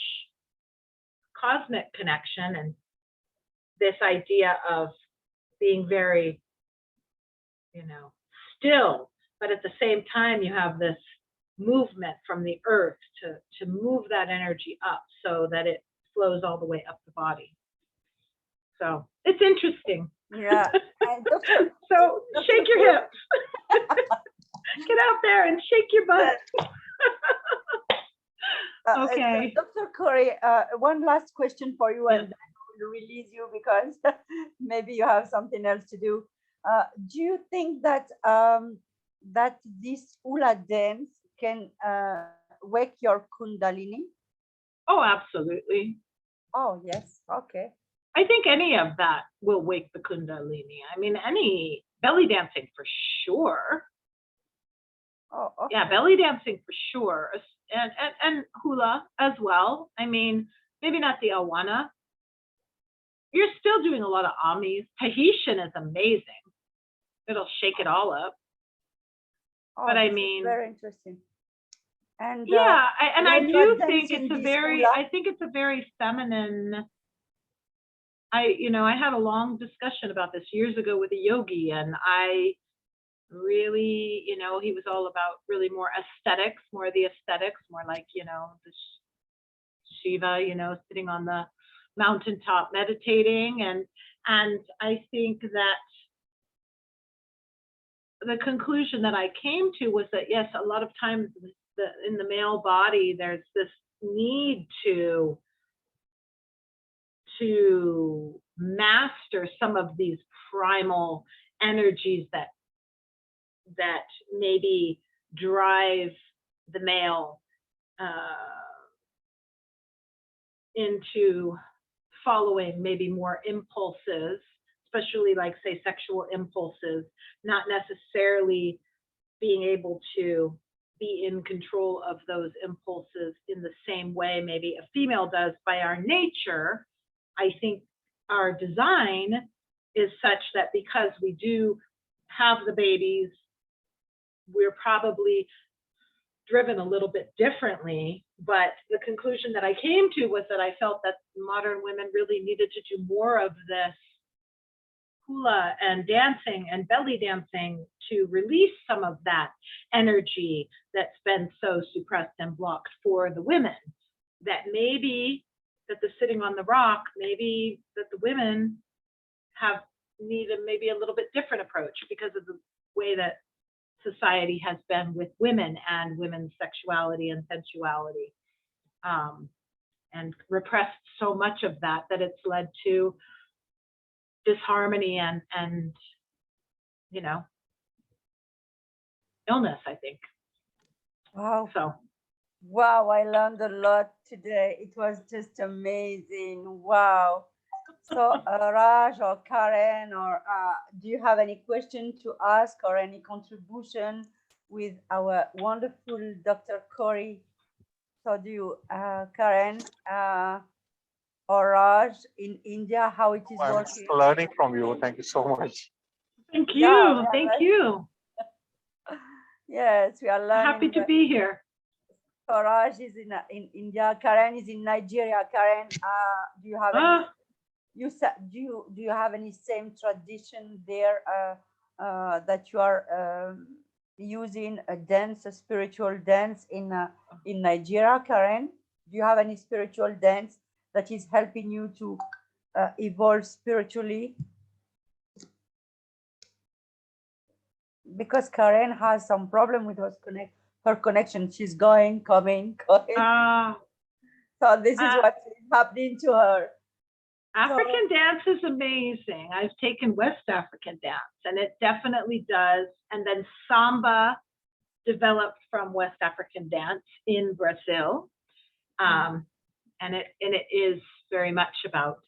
cosmic connection, and this idea of being very, still, but at the same time, you have this movement from the earth to move that energy up so that it flows all the way up the body. So it's interesting. Yeah. And Dr. So shake your hips. Get out there and shake your butt. Okay. Dr. Corey, one last question for you, Yeah. and then I will release you because maybe you have something else to do. Do you think that that this hula dance can wake your kundalini? Oh, absolutely. Oh, yes. Okay. I think any of that will wake the kundalini. I mean, any belly dancing for sure. Oh, okay. Yeah, belly dancing for sure. And hula as well. I mean, maybe not the awana. You're still doing a lot of amis. Tahitian is amazing. It'll shake it all up. Oh, But I this is mean, very interesting. And yeah, I when you are do think dancing it's a this very, hula- I think it's a very feminine. I had a long discussion about this years ago with a yogi, and I really, he was all about really more aesthetics, more of the aesthetics, more like, the Shiva, sitting on the mountaintop meditating. And I think that the conclusion that I came to was that, yes, a lot of times in the male body, there's this need to master some of these primal energies that maybe drive the male into following maybe more impulses, especially like, say, sexual impulses, not necessarily being able to be in control of those impulses in the same way maybe a female does by our nature. I think our design is such that because we do have the babies, we're probably driven a little bit differently. But the conclusion that I came to was that I felt that modern women really needed to do more of this hula and dancing and belly dancing to release some of that energy that's been so suppressed and blocked for the women. That maybe that the sitting on the rock, maybe that the women need maybe a little bit different approach because of the way that society has been with women and women's sexuality and sensuality, and repressed so much of that it's led to disharmony and illness, I think. Wow. So Wow, I learned a lot today. It was just amazing. Wow. So Raj or Karen, or do you have any question to ask or any contribution with our wonderful Dr. Corey? So do you, Karen or Raj in India, how it is I'm working? learning from you. Thank you so much. thank you. Yeah, Thank right. you. Yes, we are learning. Happy to be here. So Raj is in India. Karen is in Nigeria. Karen, do you have any? Do you have any same tradition there that you are using a dance, a spiritual dance in Nigeria, Karen? Do you have any spiritual dance that is helping you to evolve spiritually? Because Karen has some problem with her connection. She's going, coming, going. So this is what is happening to her. African dance is amazing. I've taken West African dance, and it definitely does. And then samba developed from West African dance in Brazil, and it is very much about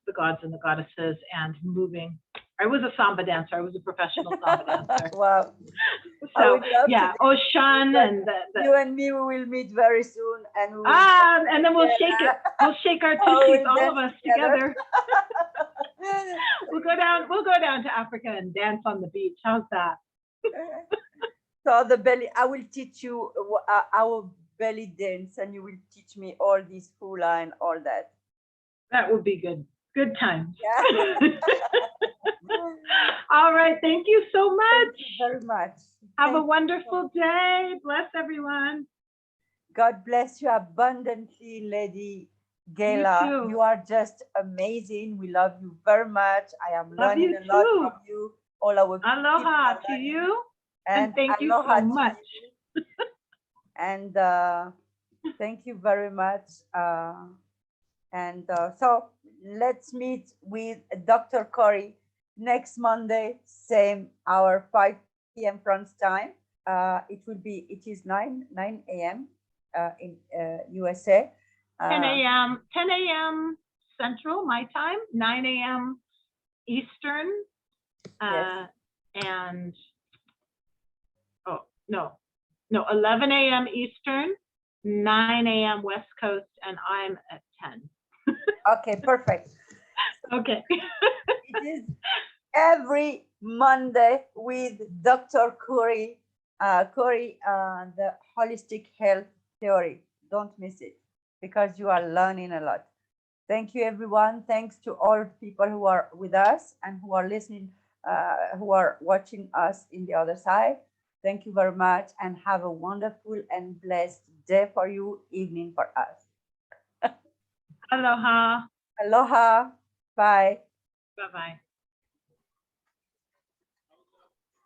the gods and the goddesses and moving I was a samba dancer. I was a professional samba dancer. Wow. I So would love to yeah, do Ocean that. and You and me, we will meet very soon, and we will and then we'll shake it. We'll shake our Oh, tushies, we'll all of dance us together. together. We'll go down. We'll go down to Africa and dance on the beach. How's that? So the belly, I will teach you our belly dance, and you will teach me all this hula and all that. That would be good. Good times. Yeah. All right. Thank you so much. Thank you very much. Have a Thank you. wonderful day. Bless everyone. God bless you abundantly, Lady Gayla. too. You are just amazing. We love you very much. I am Love learning you a lot too. from you. All our people Aloha are to learning. you. And thank you aloha so to much. you. And thank you very much. So let's meet with Dr. Corey next Monday, same hour, 5 p.m. France time. It is 9 a.m. In USA. 10 a.m. Central, my time, 9 a.m. Eastern. Yes. And, oh, no, 11 a.m. Eastern, 9 a.m. West Coast, and I'm at 10. Okay, perfect. Okay. It is every Monday with Dr. Corey, the holistic health theory. Don't miss it because you are learning a lot. Thank you, everyone. Thanks to all people who are with us and who are listening, who are watching us in the other side. Thank you very much and have a wonderful and blessed day for you, evening for us. Aloha. Aloha. Bye. Bye-bye.